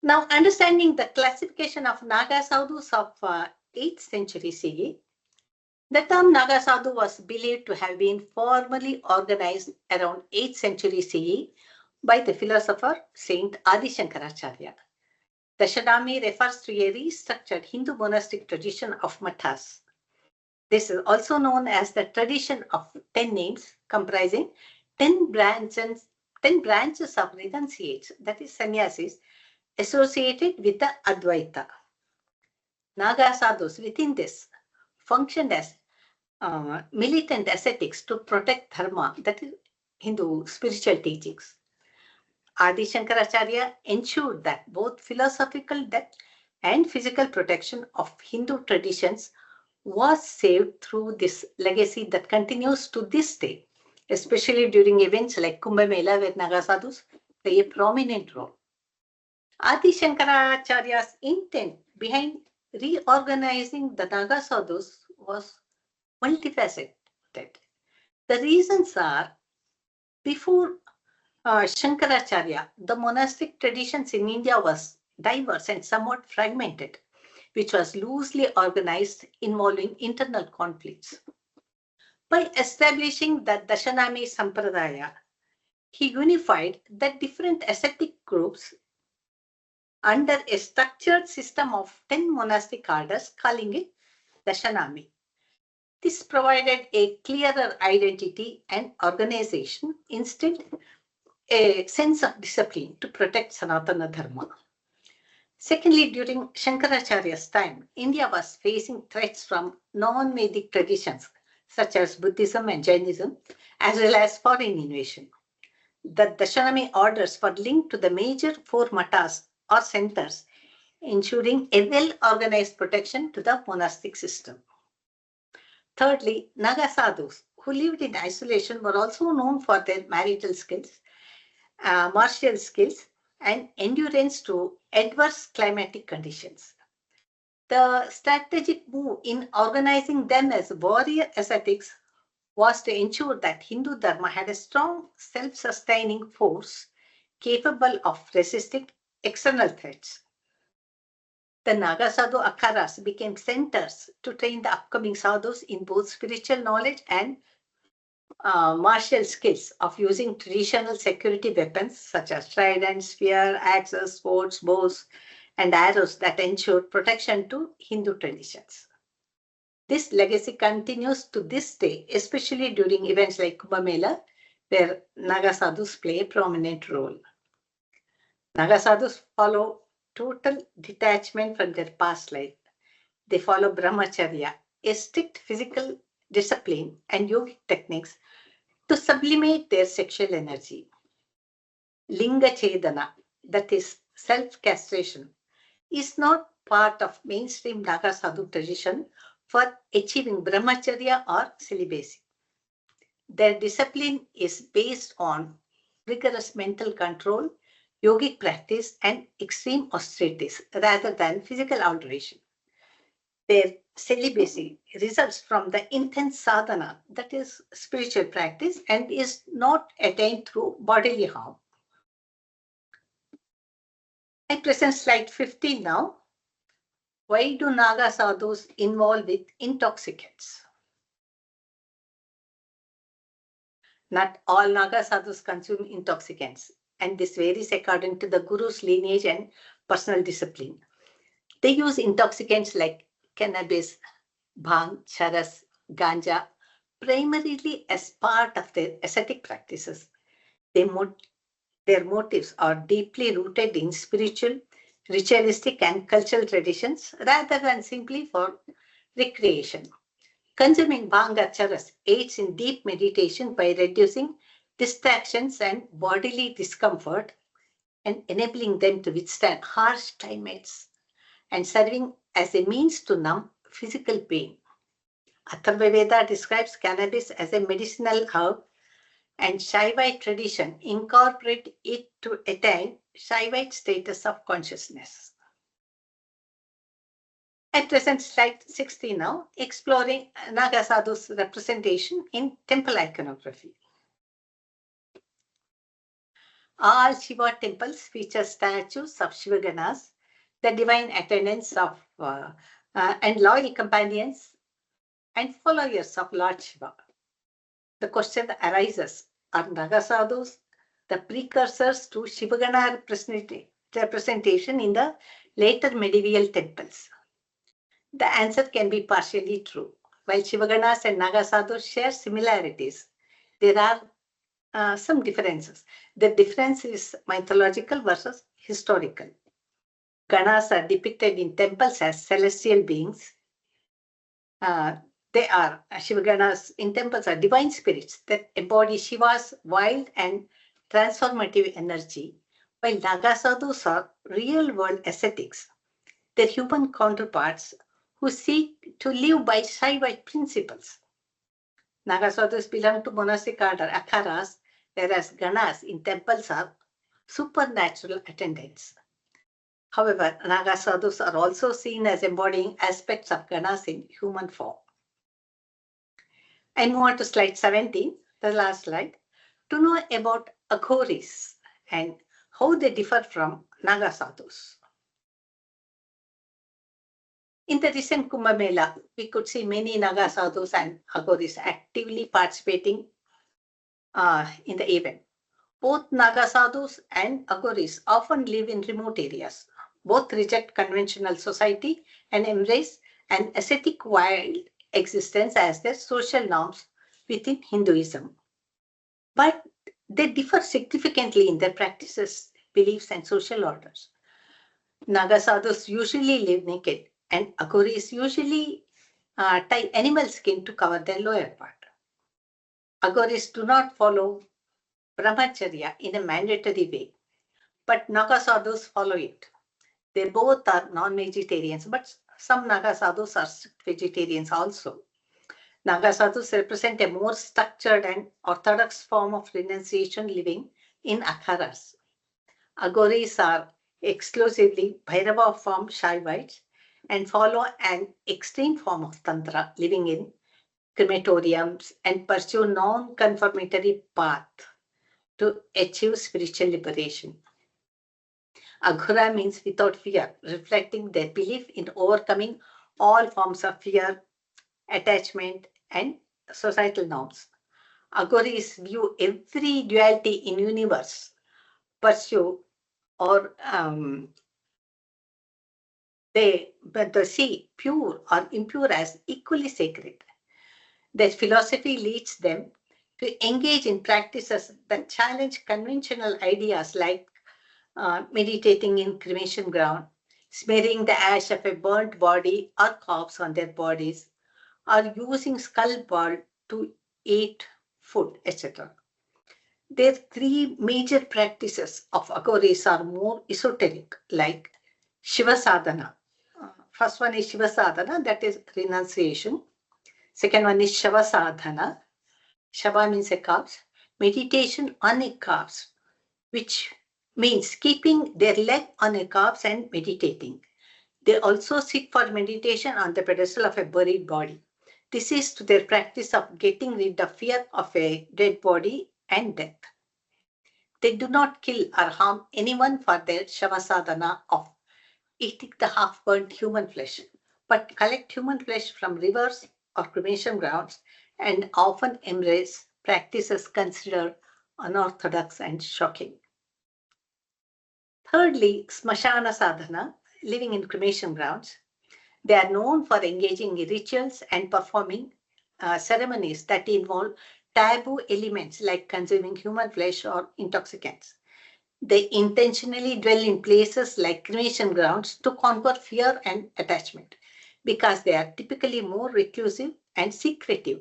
Now, understanding the classification of Naga sadhus of 8th century CE, the term Naga sadhu was believed to have been formally organized around 8th century CE by the philosopher Saint Adi Shankaracharya. The Shadami refers to a restructured Hindu monastic tradition of mathas. This is also known as the tradition of 10 names, comprising 10 branches of renunciates, that is sannyasis, associated with the Advaita. Naga sadhus within this functioned as militant ascetics to protect dharma, that is Hindu spiritual teachings. Adi Shankaracharya ensured that both philosophical depth and physical protection of Hindu traditions was saved through this legacy that continues to this day, especially during events like Kumbh Mela, where Naga Sadhus play a prominent role. Adi Shankaracharya's intent behind reorganizing the Naga Sadhus was multifaceted. The reasons are, before Shankaracharya, the monastic traditions in India was diverse and somewhat fragmented, which was loosely organized, involving internal conflicts. By establishing the Dashanami Sampradaya, he unified the different ascetic groups under a structured system of 10 monastic orders, calling it Dashanami. This provided a clearer identity and organization, instead a sense of discipline to protect Sanatana Dharma. Secondly, during Shankaracharya's time, India was facing threats from non-Vedic traditions such as Buddhism and Jainism, as well as foreign invasion. The Dashanami orders were linked to the major four matas or centers, ensuring a well-organized protection to the monastic system. Thirdly, Naga Sadhus, who lived in isolation, were also known for their marital skills, martial skills, and endurance to adverse climatic conditions. The strategic move in organizing them as warrior ascetics was to ensure that Hindu Dharma had a strong self-sustaining force capable of resisting external threats. The Naga Sadhu Akharas became centers to train the upcoming sadhus in both spiritual knowledge and martial skills of using traditional security weapons such as trident, spear, axes, swords, bows, and arrows that ensured protection to Hindu traditions. This legacy continues to this day, especially during events like Kumbh Mela, where Naga Sadhus play a prominent role. Naga Sadhus follow total detachment from their past life. They follow brahmacharya, a strict physical discipline and yogic techniques to sublimate their sexual energy. Linga Chedana, that is self-castration, is not part of mainstream Naga Sadhu tradition for achieving brahmacharya or celibacy. Their discipline is based on rigorous mental control, yogic practice, and extreme austerities rather than physical alteration. Their celibacy results from the intense sadhana, that is spiritual practice, and is not attained through bodily harm. I present slide 15 now. Why do Naga sadhus involve with intoxicants? Not all Naga sadhus consume intoxicants, and this varies according to the guru's lineage and personal discipline. They use intoxicants like cannabis, bhang, charas, ganja, primarily as part of their ascetic practices. Their motives are deeply rooted in spiritual, ritualistic, and cultural traditions rather than simply for recreation. Consuming bhang or charas aids in deep meditation by reducing distractions and bodily discomfort and enabling them to withstand harsh climates and serving as a means to numb physical pain. Atharva Veda describes cannabis as a medicinal herb, and Shaivite tradition incorporate it to attain Shaivite status of consciousness. I present slide 60 now, exploring Naga Sadhu's representation in temple iconography. All Shiva temples feature statues of Shiva Ganas, the divine attendants of and loyal companions and followers of Lord Shiva. The question arises, are Naga Sadhus the precursors to Shivagana representation in the later medieval temples? The answer can be partially true. While Shivaganas and Naga Sadhus share similarities, there are some differences. The difference is mythological versus historical. Ganas are depicted in temples as celestial beings. Shivaganas in temples are divine spirits that embody Shiva's wild and transformative energy, While Naga sadhus are real-world ascetics, their human counterparts who seek to live by Shaiva principles. Naga sadhus belong to monastic order akharas, whereas ganas in temples are supernatural attendants. However, Naga sadhus are also seen as embodying aspects of ganas in human form. I move on to slide 17, the last slide, to know about aghoris and how they differ from Naga sadhus. In the recent Kumbh Mela, we could see many Naga sadhus and aghoris actively participating in the event. Both Naga sadhus and aghoris often live in remote areas. Both reject conventional society and embrace an ascetic wild existence as their social norms within Hinduism. But they differ significantly in their practices, beliefs, and social orders. Naga sadhus usually live naked, and aghoris usually tie animal skin to cover their lower part. Aghoris do not follow brahmacharya in a mandatory way, but Naga sadhus follow it. They both are non-vegetarians, but some Naga sadhus are vegetarians also. Naga sadhus represent a more structured and orthodox form of renunciation living in akharas. Aghoris are exclusively Bhairava form Shaivites and follow an extreme form of Tantra, living in crematoriums and pursue non-conformatory path to achieve spiritual liberation. Aghura means without fear, reflecting their belief in overcoming all forms of fear, attachment, and societal norms. Aghoris view every duality in universe, pursue or they see pure or impure as equally sacred. Their philosophy leads them to engage in practices that challenge conventional ideas like meditating in cremation ground, smearing the ash of a burnt body or corpse on their bodies, or using skull ball to eat food, etc. Their three major practices of aghoris are more esoteric, like Shiva sadhana. First one is Shiva sadhana, that is renunciation. Second one is Shava sadhana. Shava means a corpse. Meditation on a corpse, which means keeping their leg on a corpse and meditating. They also seek for meditation on the pedestal of a buried body. This is to their practice of getting rid of fear of a dead body and death. They do not kill or harm anyone for their Shava sadhana of eating the half-burnt human flesh, but collect human flesh from rivers or cremation grounds and often embrace practices considered unorthodox and shocking. Thirdly, Smashana sadhana, living in cremation grounds. They are known for engaging in rituals and performing ceremonies that involve taboo elements like consuming human flesh or intoxicants. They intentionally dwell in places like cremation grounds to conquer fear and attachment because they are typically more reclusive and secretive.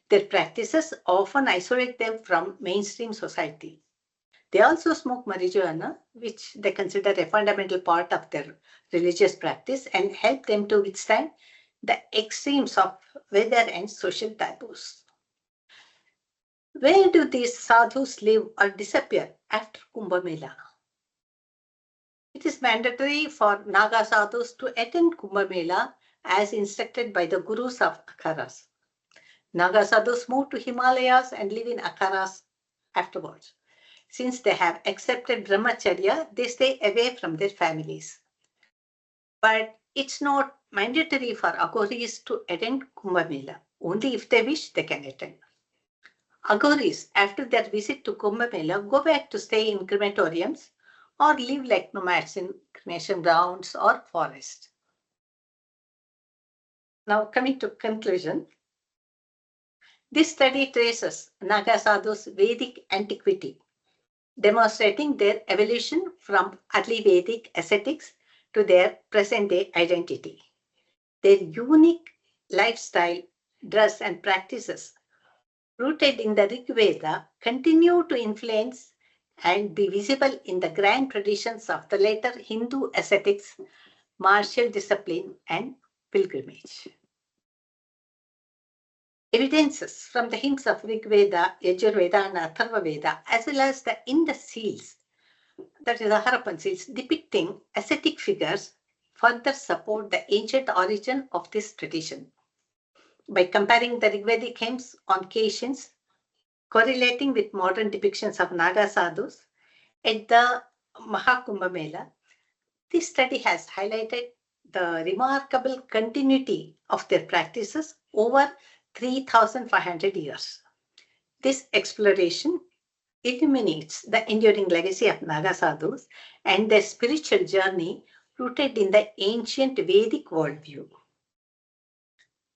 Their practices often isolate them from mainstream society. They also smoke marijuana, which they consider a fundamental part of their religious practice and help them to withstand the extremes of weather and social taboos. Where do these sadhus live or disappear after Kumbh Mela? It is mandatory for Naga sadhus to attend Kumbh Mela as instructed by the gurus of akharas. Naga sadhus move to Himalayas and live in akharas afterwards. Since they have accepted brahmacharya, they stay away from their families. But it's not mandatory for aghoris to attend Kumbh Mela. Only if they wish, they can attend. Aghoris, after their visit to Kumbh Mela, go back to stay in crematoriums or live like nomads in cremation grounds or forest. Now, coming to conclusion, this study traces Naga sadhus' Vedic antiquity, demonstrating their evolution from early Vedic ascetics to their present-day identity. Their unique lifestyle, dress, and practices rooted in the Rig Veda continue to influence and be visible in the grand traditions of the later Hindu ascetics, martial discipline, and pilgrimage. Evidences from the hymns of Rig Veda, Yajurveda, and Atharva Veda, as well as the Indus seals, that is the Harappan seals, depicting ascetic figures, further support the ancient origin of this tradition. By comparing the Rigvedic hymns on occasions, correlating with modern depictions of Naga Sadhus at the Maha kumbh Mela, this study has highlighted the remarkable continuity of their practices over 3,500 years. This exploration illuminates the enduring legacy of Naga Sadhus and their spiritual journey rooted in the ancient Vedic worldview.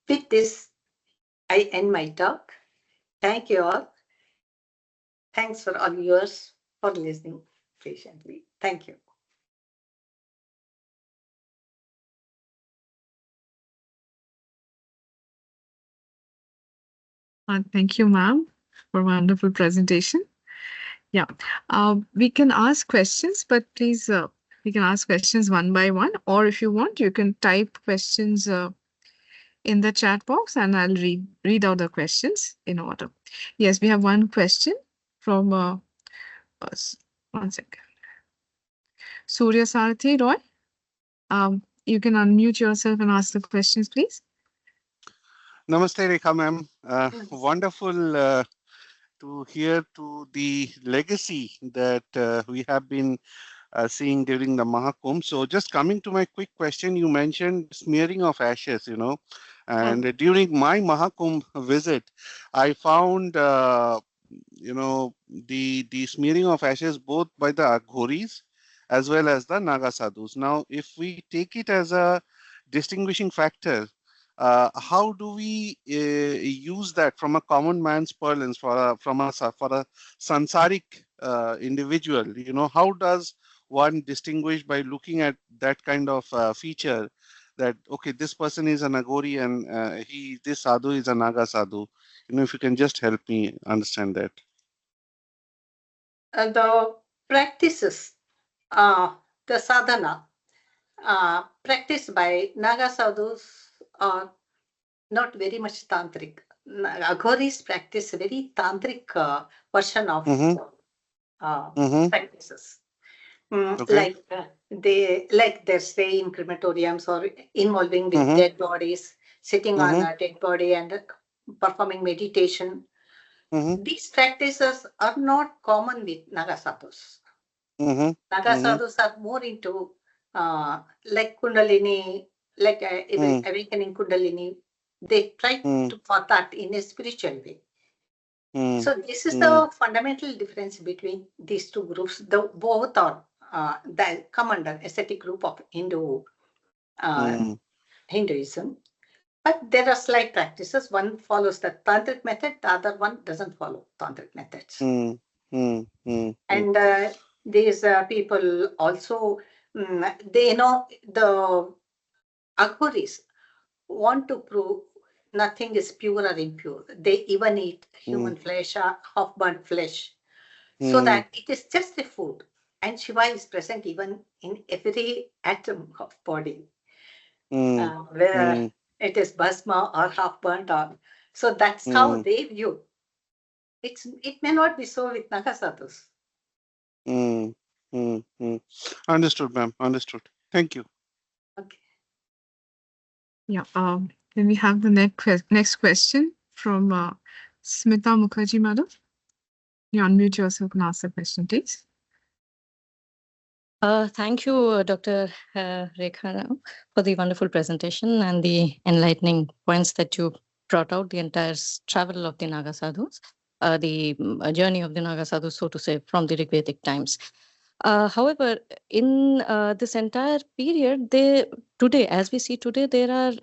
With this, I end my talk. Thank you all. Thanks for all yours for listening patiently. Thank you. Thank you, ma'am, for wonderful presentation. Yeah, we can ask questions, but please, we can ask questions one by one, or if you want, you can type questions in the chat box, and I'll read out the questions in order. Yes, we have one question from one second. Surya Sarthi Roy. You can unmute yourself and ask the questions, please. Namaste, Rekha ma'am. Wonderful to hear to the legacy that we have been seeing during the Maha kumbh. So just coming to my quick question, you mentioned smearing of ashes, and during my Maha kumbh visit, I found, the smearing of ashes both by the Aghoris as well as the Naga Sadhus. Now, if we take it as a distinguishing factor, how do we use that from a common man's parlance for a sansaric individual? How does one distinguish by looking at that kind of feature that, okay, this person is an Agori and this sadhu is a Naga sadhu? If you can just help me understand that. The practices, the sadhana practiced by Naga sadhus are not very much tantric. Aghoris practice very tantric version of practices. Okay. Like they stay in crematoriums or involving with dead bodies, sitting on a dead body and performing meditation. These practices are not common with Naga sadhus. Naga sadhus are more into like Kundalini, like awakening Kundalini. They try to for that in a spiritual way. So this is the fundamental difference between these two groups. Both are that come under ascetic group of Hinduism. But there are slight practices. One follows the tantric method, the other one doesn't follow tantric methods. And these people also, they know the Aghoris want to prove nothing is pure or impure. They even eat human flesh or half-burnt flesh, so that it is just a food. And Shiva is present even in every atom of body, whether it is bhasma or half-burnt. So that's how they view. It may not be so with Naga sadhus. Understood, ma'am. Understood. Thank you. Okay. Yeah. Then we have the next question from Smita Mukherjee, madam. You unmute yourself and ask the question, please. Thank you, Dr. Rekha, for the wonderful presentation and the enlightening points that you brought out, the entire travel of the Naga Sadhus, the journey of the Naga Sadhus, so to say, from the Rigvedic times. However, in this entire period, today, as we see today, there are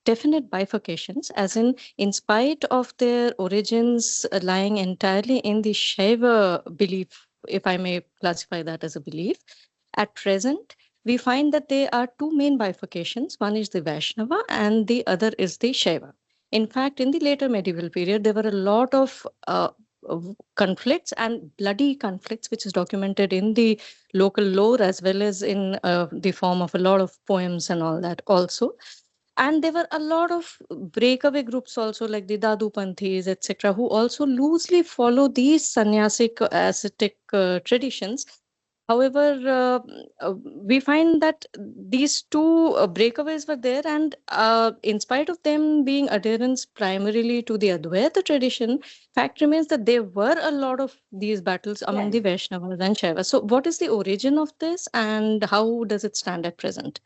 definite bifurcations, as in spite of their origins lying entirely in the Shaiva belief, if I may classify that as a belief. At present, we find that there are two main bifurcations. One is the Vaishnava and the other is the Shaiva. In fact, in the later medieval period, there were a lot of conflicts and bloody conflicts, which is documented in the local lore as well as in the form of a lot of poems and all that also. And there were a lot of breakaway groups also, like the Dadu Panthis, etc., who also loosely follow these sannyasic ascetic traditions. However, we find that these two breakaways were there, and in spite of them being adherents primarily to the Advaita tradition, fact remains that there were a lot of these battles among the Vaishnavas and Shaivas. So, what is the origin of this, and how does it stand at present?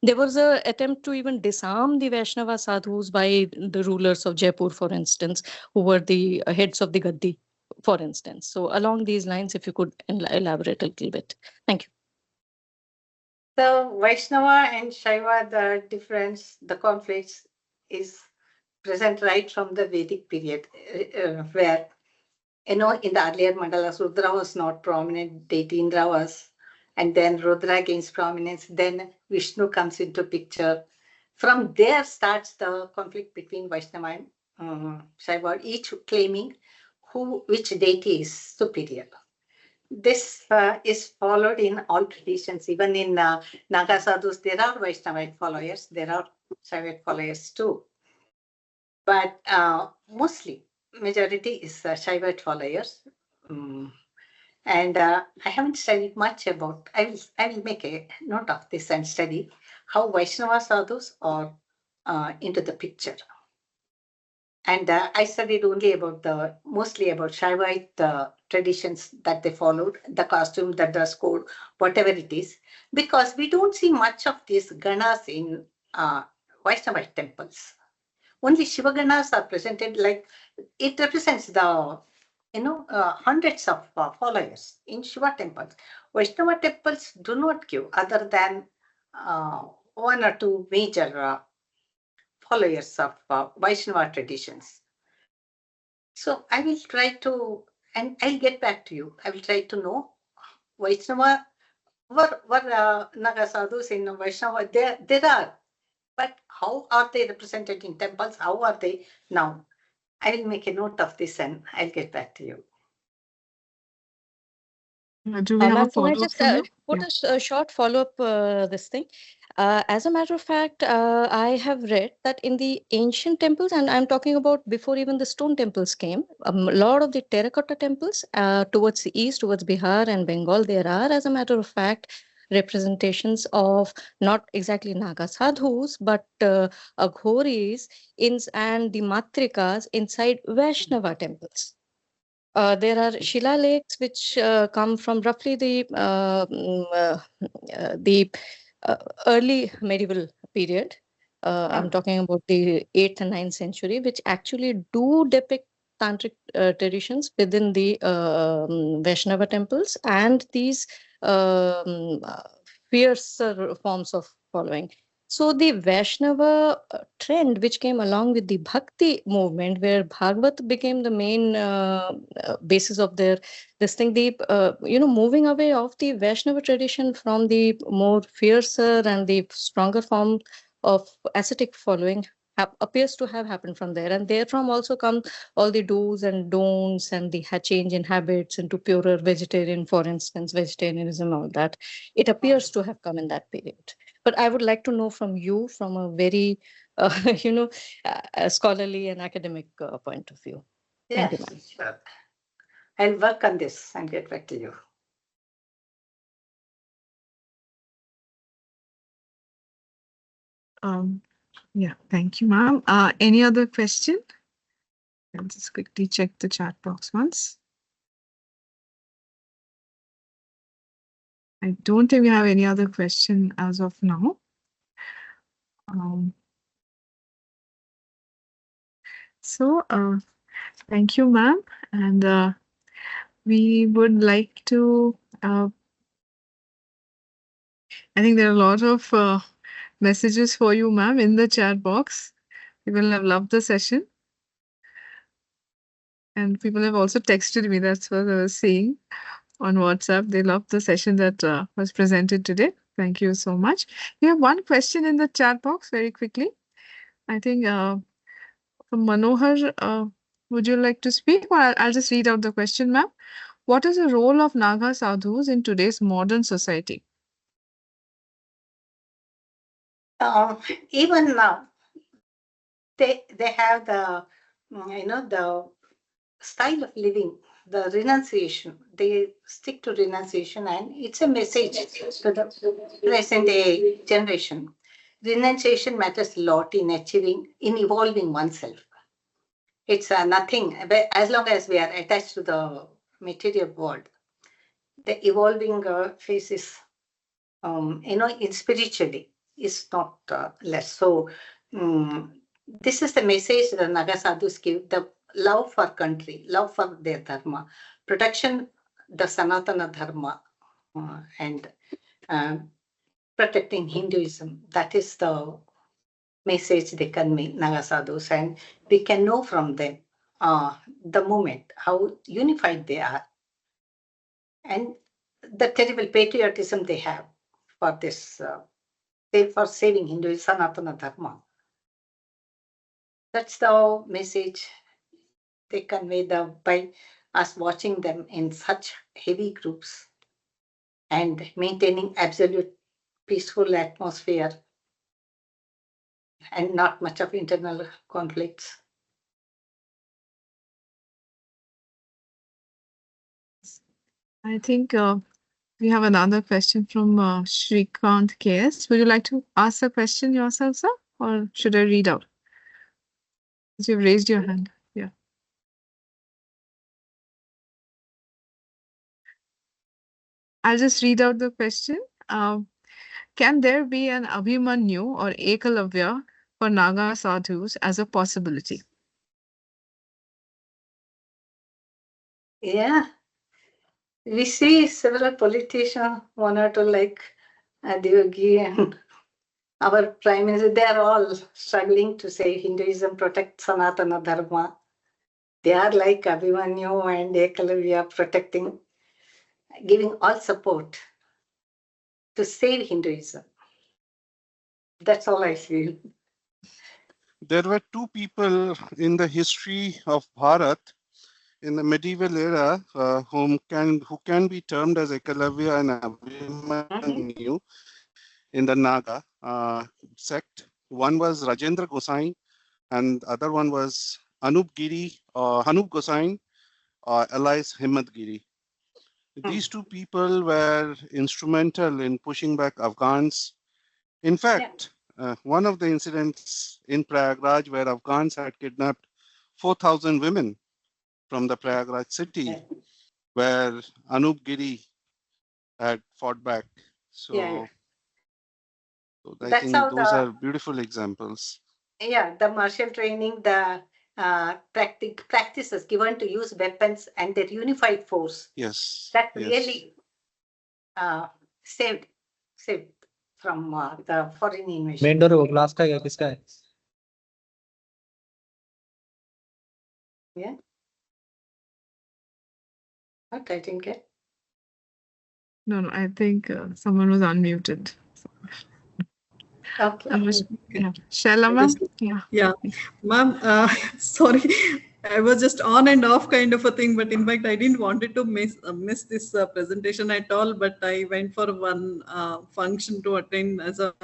There was an attempt to even disarm the Vaishnava sadhus by the rulers of Jaipur, for instance, who were the heads of the Gaddi, for instance. So, along these lines, if you could elaborate a little bit. Thank you. The Vaishnava and Shaiva, the difference, the conflicts is present right from the Vedic period, where, in the earlier mandalas, Rudra was not prominent, deity Indra was, and then Rudra gains prominence, then Vishnu comes into picture. From there starts the conflict between Vaishnava and Shaiva, each claiming which deity is superior. This is followed in all traditions. Even in Naga Sadhus, there are Vaishnavite followers, there are Shaivite followers too. But mostly, majority is Shaivite followers. And I haven't studied much about, I will make a note of this and study how Vaishnava sadhus are into the picture. And I studied only mostly about Shaivite traditions that they followed, the costume, the dress code, whatever it is, because we don't see much of these ganas in Vaishnavite temples. Only Shiva ganas are presented, like it represents the hundreds of followers in Shiva temples. Vaishnava temples do not give other than one or two major followers of Vaishnava traditions. So I will try to, and I'll get back to you. I will try to know Vaishnava, were Naga sadhus in Vaishnava, there are, but how are they represented in temples? How are they now? I will make a note of this and I'll get back to you. Do we have a Ma'am, can I follow-up just from you? put a short follow-up this thing? As a matter of fact, I have read that in the ancient temples, and I'm talking about before even the stone temples came, a lot of the terracotta temples towards the east, towards Bihar and Bengal, there are, as a matter of fact, representations of not exactly Naga sadhus, but aghoris and the matrikas inside Vaishnava temples. There are Shila lakes which come from roughly the early medieval period. I'm talking about the 8th and 9th century, which actually do depict tantric traditions within the Vaishnava temples and these fiercer forms of following. So the Vaishnava trend, which came along with the Bhakti movement, where Bhagavad became the main basis of this thing, the moving away of the Vaishnava tradition from the more fiercer and the stronger form of ascetic following appears to have happened from there, and therefrom also come all the do's and don'ts and the change in habits into purer vegetarian, for instance, vegetarianism, all that. It appears to have come in that period. But I would like to know from you, from a very, scholarly and academic point of view. Thank you, ma'am. Sure. I'll work on this and get back to you. Yeah, thank you, ma'am. Any other question? I'll just quickly check the chat box once. I don't think we have any other question as of now. Thank you, ma'am. And we would like to, I think there are a lot of messages for you, ma'am, in the chat box. People have loved the session. And people have also texted me, that's what I was saying on WhatsApp. They loved the session that was presented today. Thank you so much. We have one question in the chat box very quickly. I think from Manohar would you like to speak, or I'll just read out the question, ma'am? What is the role of Naga sadhus in today's modern society? Even now, they have the the style of living, the renunciation. They stick to renunciation, and it's a message to the present day generation. Renunciation matters a lot in evolving oneself. It's nothing, but as long as we are attached to the material world. The evolving phase is, in spiritually is not less. So, this is the message the Naga Sadhus give: the love for country, love for their dharma, protection the Sanatana dharma, and protecting Hinduism. That is the message they convey, Naga Sadhus, and we can know from them the moment how unified they are, and the terrible patriotism they have for this, for saving Hinduism, Sanatana Dharma. That's the message they convey by us watching them in such heavy groups and maintaining absolute peaceful atmosphere and not much of internal conflicts. I think we have another question from Shrikant KS. Would you like to ask the question yourself, sir, or should I read out? You've raised your hand. Yeah. I'll just read out the question. Can there be an Abhimanyu or Ekalavya for Naga sadhus as a possibility? Yeah, we see several politicians, one or two like Yogi and our prime minister, they are all struggling to say Hinduism protects Sanatana Dharma. They are like Abhimanyu and Ekalavya protecting, giving all support to save Hinduism. That's all I feel. There were two people in the history of Bharat in the medieval era who can be termed as Ekalavya and Abhimanyu in the Naga sect. One was Rajendra Gosain, and other one was Anup Gosain, alias Himmat Giri. These two people were instrumental in pushing back Afghans. In fact, one of the incidents in Prayagraj where Afghans had kidnapped 4,000 women from the Prayagraj city, where Anup Giri had fought back. So, so I think those are beautiful examples. Yeah, the martial training, the practices given to use weapons and their unified force. Yes. That really saved from the foreign invasion. Main door वो glass का है किसका है? Yeah. What I didn't get. No, I think someone was unmuted. Okay. Yeah. Shella, ma'am? Yeah, ma'am, sorry, I was just on and off kind of a thing, but in fact, I didn't wanted to miss this presentation at all, but I went for one function to attend as a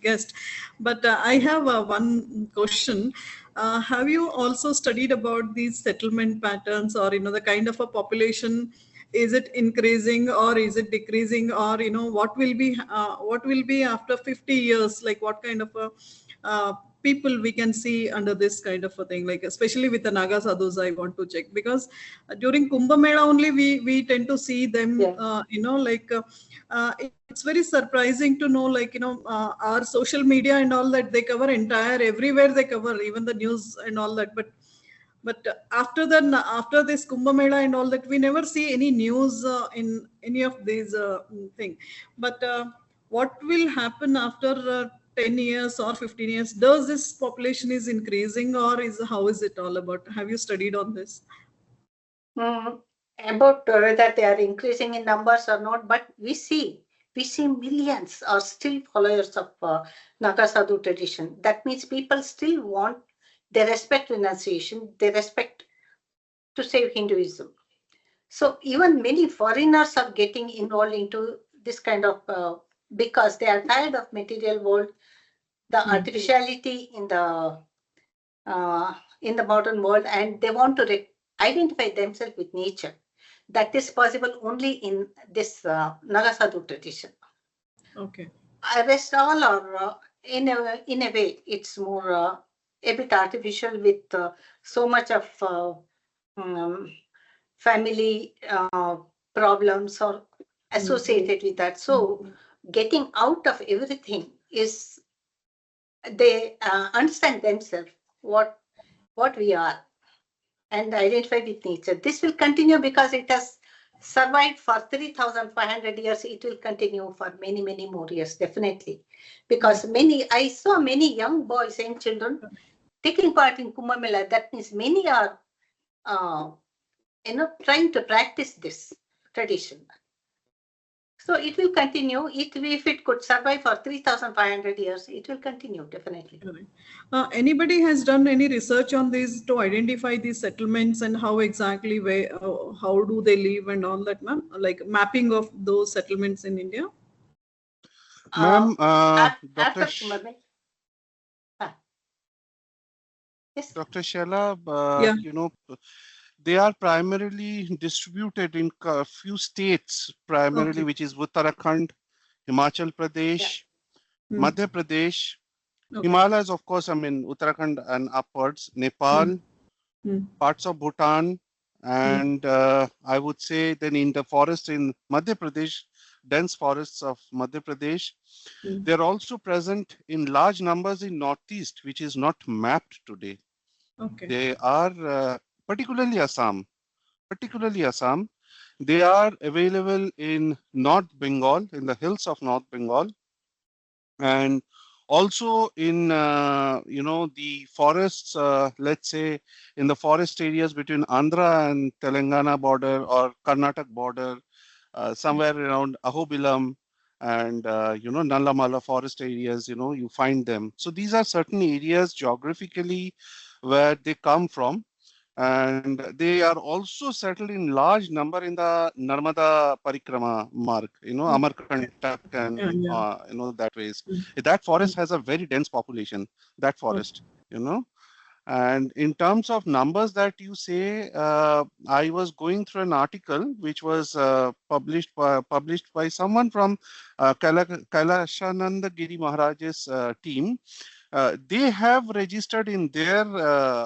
guest. But I have one question. Have you also studied about these settlement patterns, or the kind of a population? Is it increasing or is it decreasing, or what will be after 50 years, like what kind of a people we can see under this kind of a thing, like especially with the Naga sadhus? I want to check, because during Kumbh Mela only we tend to see them. It's very surprising to know, like our social media and all that, they cover entire, everywhere they cover, even the news and all that, but after this Kumbh Mela and all that, we never see any news in any of these thing. But what will happen after 10 years or 15 years? Does this population is increasing, or how is it all about? Have you studied on this? About whether they are increasing in numbers or not, but we see millions are still followers of Naga Sadhu tradition. That means people still want, they respect renunciation, they respect to save Hinduism. So even many foreigners are getting involved into this kind of because they are tired of material world, the artificiality in the modern world, and they want to identify themselves with nature. That is possible only in this Naga Sadhu tradition. Okay. Rest all are in a way it's more a bit artificial with so much of um, family problems or associated with that. So getting out of everything is they understand themselves what we are and identify with nature. This will continue because it has survived for 3,500 years. It will continue for many, many more years, definitely. Because I saw many young boys and children taking part in Kumbh Mela. That means many are, trying to practice this tradition. So it will continue. If it could survive for 3,500 years, it will continue, definitely. Anybody has done any research on this to identify these settlements and how exactly how do they live and all that, ma'am? Like mapping of those settlements in India? Ma'am, After Dr. Kumbh Mela. Yes. Dr. Shela, Yeah. they are primarily distributed in a few states, primarily, Okay. which is Uttarakhand, Himachal Pradesh, Madhya Pradesh, Okay. Himalayas, of course, I mean, Uttarakhand and upwards, Nepal, parts of Bhutan, and I would say then in the forest in Madhya Pradesh, dense forests of Madhya Pradesh, they're also present in large numbers in Northeast, which is not mapped today. Okay. They are particularly Assam. They are available in North Bengal, in the hills of North Bengal, and also in the forests. Let's say in the forest areas between Andhra and Telangana border or Karnataka border, somewhere around Ahobilam and Nallamala forest areas. You find them. So these are certain areas geographically where they come from. And they are also settled in large number in the Narmada Parikrama mark, Amarkantak and, that ways. That forest has a very dense population, that forest, And in terms of numbers that you say, I was going through an article which was published by someone from Kailashananda Giri Maharaj's team. They have registered in their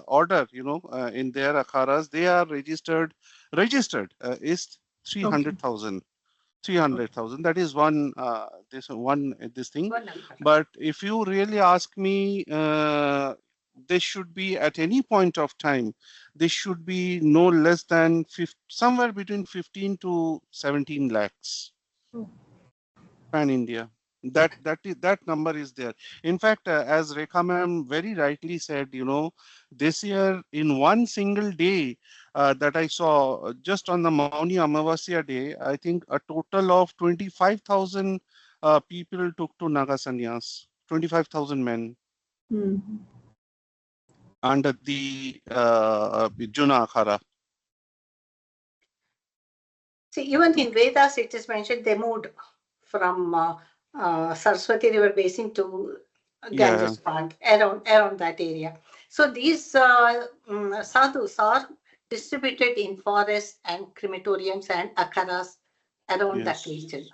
order, in their akharas, they are registered is 300,000. 300,000. That is this thing. But if you really ask me, they should be at any point of time, they should be no less than somewhere between 15 to 17 lakhs. Pan India. That number is there. In fact, as Rekha ma'am very rightly said, this year in one single day that I saw just on the Mauni Amavasya day, I think a total of 25,000 people took to Naga Sannyas. 25,000 men under the Juna Akhara. See, even in Vedas, it is mentioned they moved from Saraswati River basin to Ganges Pond, around that area. So these sadhus are distributed in forests and crematoriums and akharas around that region.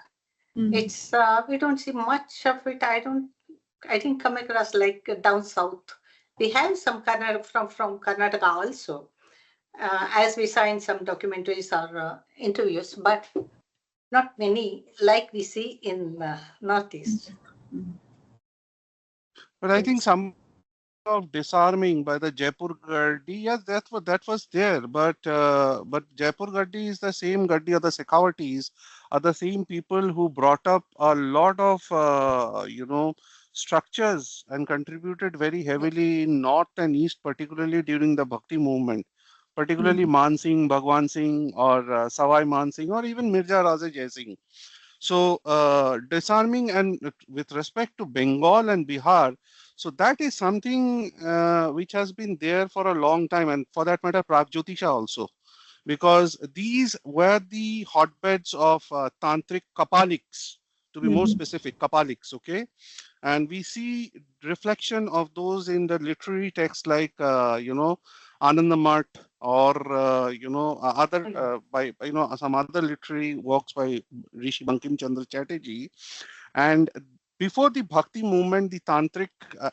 It's we don't see much of it. I didn't come across like down south. We have some from Karnataka also, as we saw in some documentaries or interviews, but not many like we see in Northeast. But I think some of disarming by the Jaipur Gaddi, yes, that was there. But Jaipur Gaddi is the same Gaddi, or the Sekhawatis are the same people who brought up a lot of structures and contributed very heavily in North and East, particularly during the Bhakti movement. Particularly Man Singh, Bhagwan Singh, or Savai Man Singh, or even Mirza Raza Jai Singh. So disarming, and with respect to Bengal and Bihar, so that is something which has been there for a long time, and for that matter, Pragjyotisha also. because these were the hotbeds of tantric kapaliks, to be more specific, kapaliks, okay? And we see reflection of those in the literary texts like, Anandamat, or, other, some other literary works by Rishi Bankim Chandra Chatterjee. And before the Bhakti movement, the tantric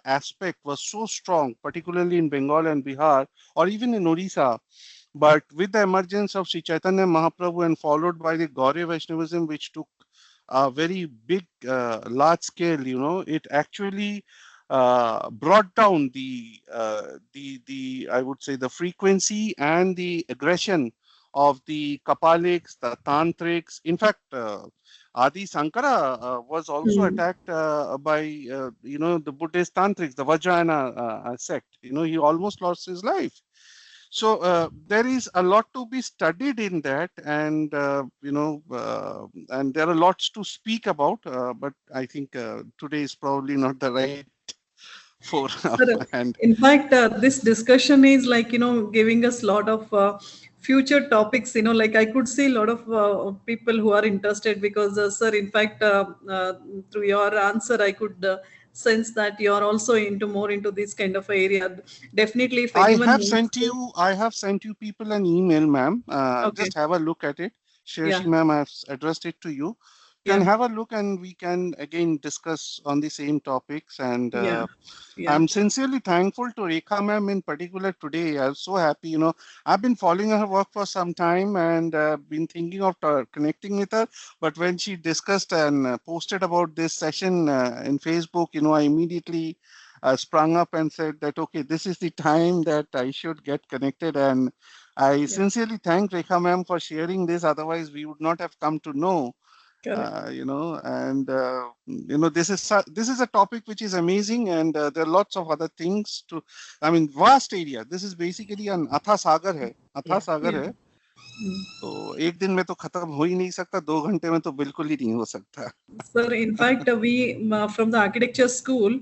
aspect was so strong, particularly in Bengal and Bihar, or even in Odisha. But with the emergence of Sri Chaitanya Mahaprabhu and followed by the Gauriya Vaishnavism, which took a very big, large scale, it actually brought down the I would say the frequency and the aggression of the Kapaliks, the Tantrics. In fact, Adi Sankara was also attacked by the Buddhist Tantrics, the Vajrayana sect. He almost lost his life. So there is a lot to be studied in that, and and there are lots to speak about. But I think today is probably not the right forum. And in fact, this discussion is like, giving us a lot of future topics, like I could see a lot of people who are interested because, sir, in fact, through your answer, I could sense that you are also more into this kind of area. Definitely, if I anyone have wants sent to- you, I have sent you people an email, ma'am. Okay. Just have a look at it. Shreyashi, Yeah. ma'am, I have addressed it to you. Can Yeah. have a look, and we can again discuss on the same topics. And Yeah. Yeah. I'm sincerely thankful to Rekha ma'am in particular today. I'm so happy. I've been following her work for some time and been thinking of connecting with her. But when she discussed and posted about this session in Facebook, I immediately sprung up and said that, okay, this is the time that I should get connected. And I sincerely thank Rekha ma'am for sharing this. Otherwise, we would not have come to know. This is a topic which is amazing, and there are lots of other things to. I mean, vast area. This is basically an atha sagar hai. Atha sagar hai. तो एक दिन में तो खत्म हो ही नहीं सकता, 2 घंटे में तो बिल्कुल ही नहीं हो सकता. Sir, in fact, we from the architecture school,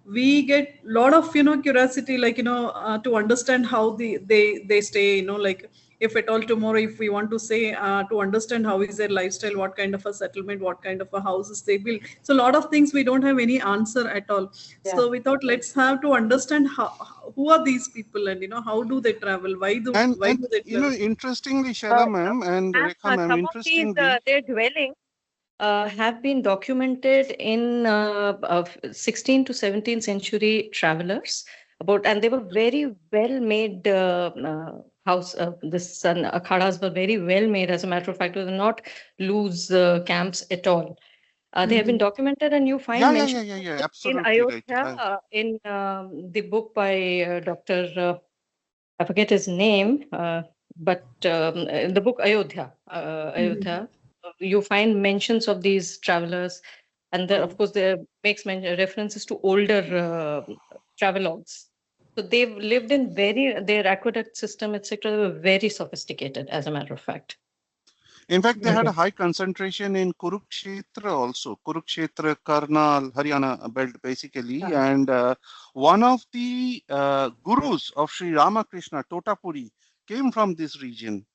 we get lot of curiosity, like to understand how they stay, like if at all tomorrow, if we want to say to understand how is their lifestyle, what kind of a settlement, what kind of a houses they build. So a lot of things we don't have any answer at all. So we thought, let's have to understand who are these people, and how do they travel, why do they travel. Interestingly, Shaila ma'am and Rekha ma'am, some of these interestingly, their dwelling have been documented in 16th to 17th century travelers and they were very well made house. This akhadas were very well made. As a matter of fact, they were not loose camps at all. They have been documented, and you find mention yeah, in absolutely right. Ayodhya in the book by Dr. I forget his name, but the book Ayodhya, you find mentions of these travelers, and there, of course, there makes references to older travelogues. So they've lived in their aqueduct system, etc. They were very sophisticated, as a matter of fact. In fact, they had a high concentration in Kurukshetra also. Kurukshetra, Karnal, Haryana belt basically. And one of the gurus of Sri Ramakrishna, Totapuri, came from this region.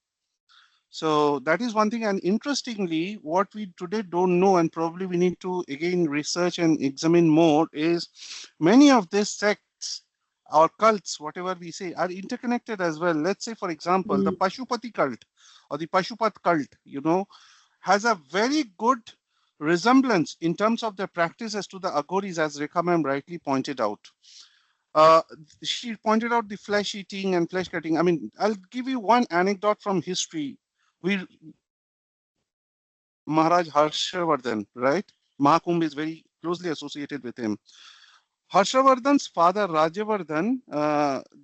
So that is one thing. And interestingly, what we today don't know, and probably we need to again research and examine more, is many of these sects or cults, whatever we say, are interconnected as well. Let's say, for example, the Pashupati cult or the Pashupat cult, has a very good resemblance in terms of their practices to the Aghoris, as Rekha ma'am rightly pointed out. She pointed out the flesh eating and flesh cutting. I mean, I'll give you one anecdote from history. Maharaj Harshavardhan, right? Maha kumbh is very closely associated with him. Harshavardhan's father, Rajavardhan,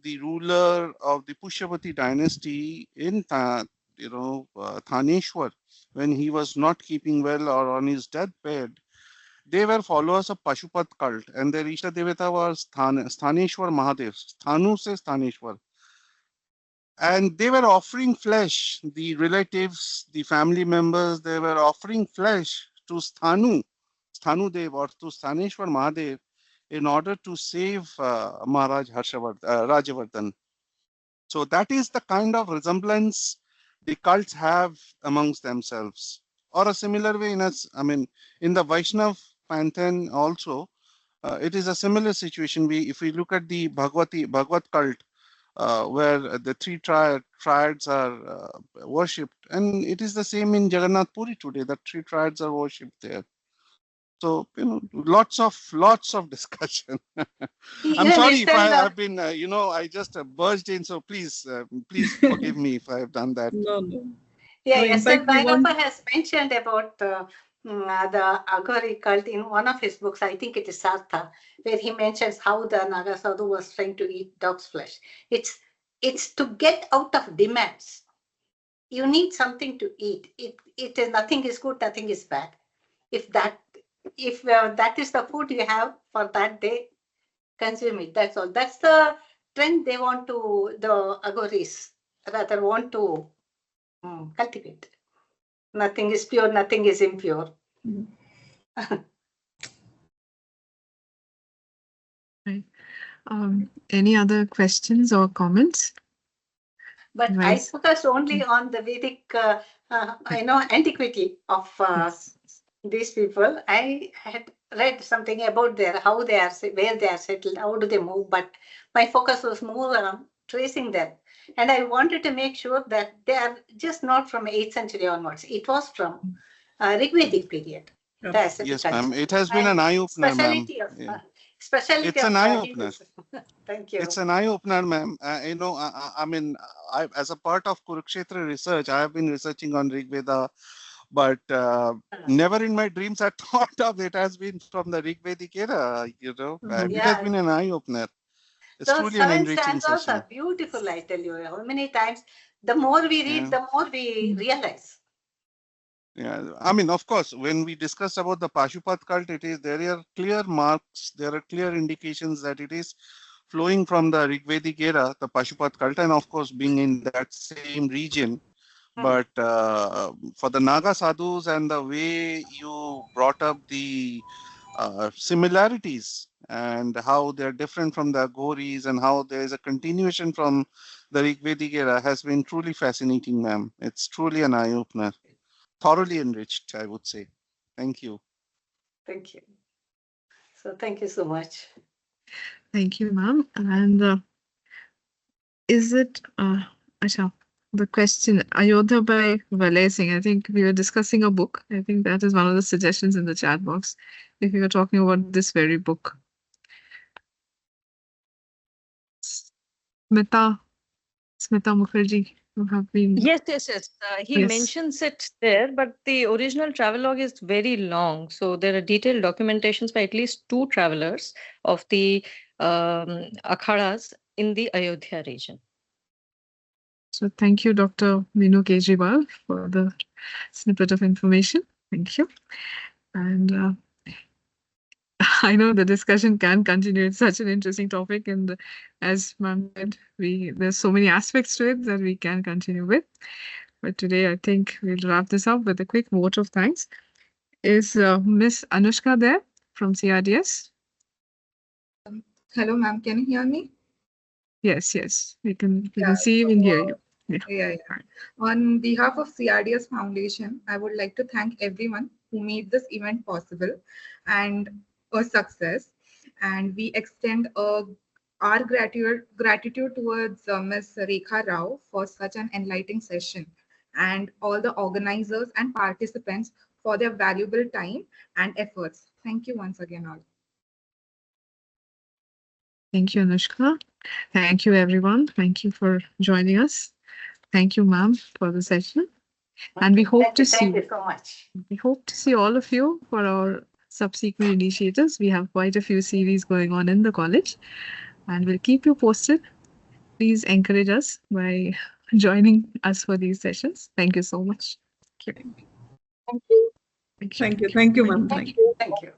the ruler of the Pushyavati dynasty in Thaneshwar, when he was not keeping well or on his deathbed, they were followers of Pashupat cult, and their Ishta Devata was Sthaneshwar Mahadev. Sthanu says Sthaneshwar. And they were offering flesh, the relatives, the family members, they were offering flesh to Sthanu Dev or to Sthaneshwar Mahadev in order to save Maharaj Rajavardhan. So that is the kind of resemblance the cults have amongst themselves. Or a similar way in the Vaishnav pantheon also, it is a similar situation. If we look at the Bhagwat cult, where the three triads are worshipped, and it is the same in Jagannath Puri today. The three triads are worshipped there. So lots of discussion. I'm sorry if I've been I just burst in. So please forgive me if I have done that. No. Yeah, No, yes, in fact, Bhairava has mentioned about the Aghori cult in one of his books. I think it is Sartha, where he mentions how the Naga Sadhu was trying to eat dog's flesh. It's to get out of demands. You need something to eat. It is nothing is good, nothing is bad. If that is the food you have for that day, consume it. That's all. That's the trend they want to, the Aghoris rather want to cultivate. Nothing is pure, nothing is impure. Right. Any other questions or comments? But I focus only on the Vedic, antiquity of these people. I had read something about how they are, where they are settled, how do they move, but my focus was more on tracing them. And I wanted to make sure that they are just not from 8th century onwards. It was from Rigvedic period. Yes, ma'am. It has been an eye-opener, ma'am. It's an eye-opener. Thank you. It's an eye-opener, ma'am. I as a part of Kurukshetra research, I have been researching on Rig Veda, but never in my dreams I thought of it has been from the Rig Vedic era. It has been an eye-opener. It's truly an enriching stanzas session. are beautiful, I tell you. How many times, the more we read, the more we realize. Yeah, of course, when we discuss about the Pashupat cult, there are clear marks, there are clear indications that it is flowing from the Rigvedic era, the Pashupat cult, and of course being in that same region. But for the Naga Sadhus and the way you brought up the similarities and how they're different from the Aghoris and how there is a continuation from the Rigvedic era has been truly fascinating, ma'am. It's truly an eye-opener. Thoroughly enriched, I would say. Thank you. Thank you. So thank you so much. Thank you, ma'am. And is it, the question, Ayodhya by Valay Singh, I think we were discussing a book. I think that is one of the suggestions in the chat box, if we were talking about this very book. Smita Mukherjee, you have been... Yes. He mentions it there, but the original travelogue is very long. So there are detailed documentations by at least 2 travelers of the akhadas in the Ayodhya region. So thank you, Dr. Meenu Kejriwal, for the snippet of information. Thank you. And I know the discussion can continue. It's such an interesting topic. And as ma'am said, there's so many aspects to it that we can continue with. But today, I think we'll wrap this up with a quick vote of thanks. Is Miss Anushka there from CRDS? Hello, ma'am. Can you hear me? Yes. We can see you and hear you. Yeah. On behalf of CRDS Foundation, I would like to thank everyone who made this event possible and a success. And we extend our gratitude towards Ms. Rekha Rao for such an enlightening session, and all the organizers and participants for their valuable time and efforts. Thank you once again all. Thank you, Anushka. Thank you, everyone. Thank you for joining us. Thank you, ma'am, for the session. And we hope to see. Thank you so much. We hope to see all of you for our subsequent initiatives. We have quite a few series going on in the college, and we'll keep you posted. Please encourage us by joining us for these sessions. Thank you so much. Thank you, ma'am. Thank you.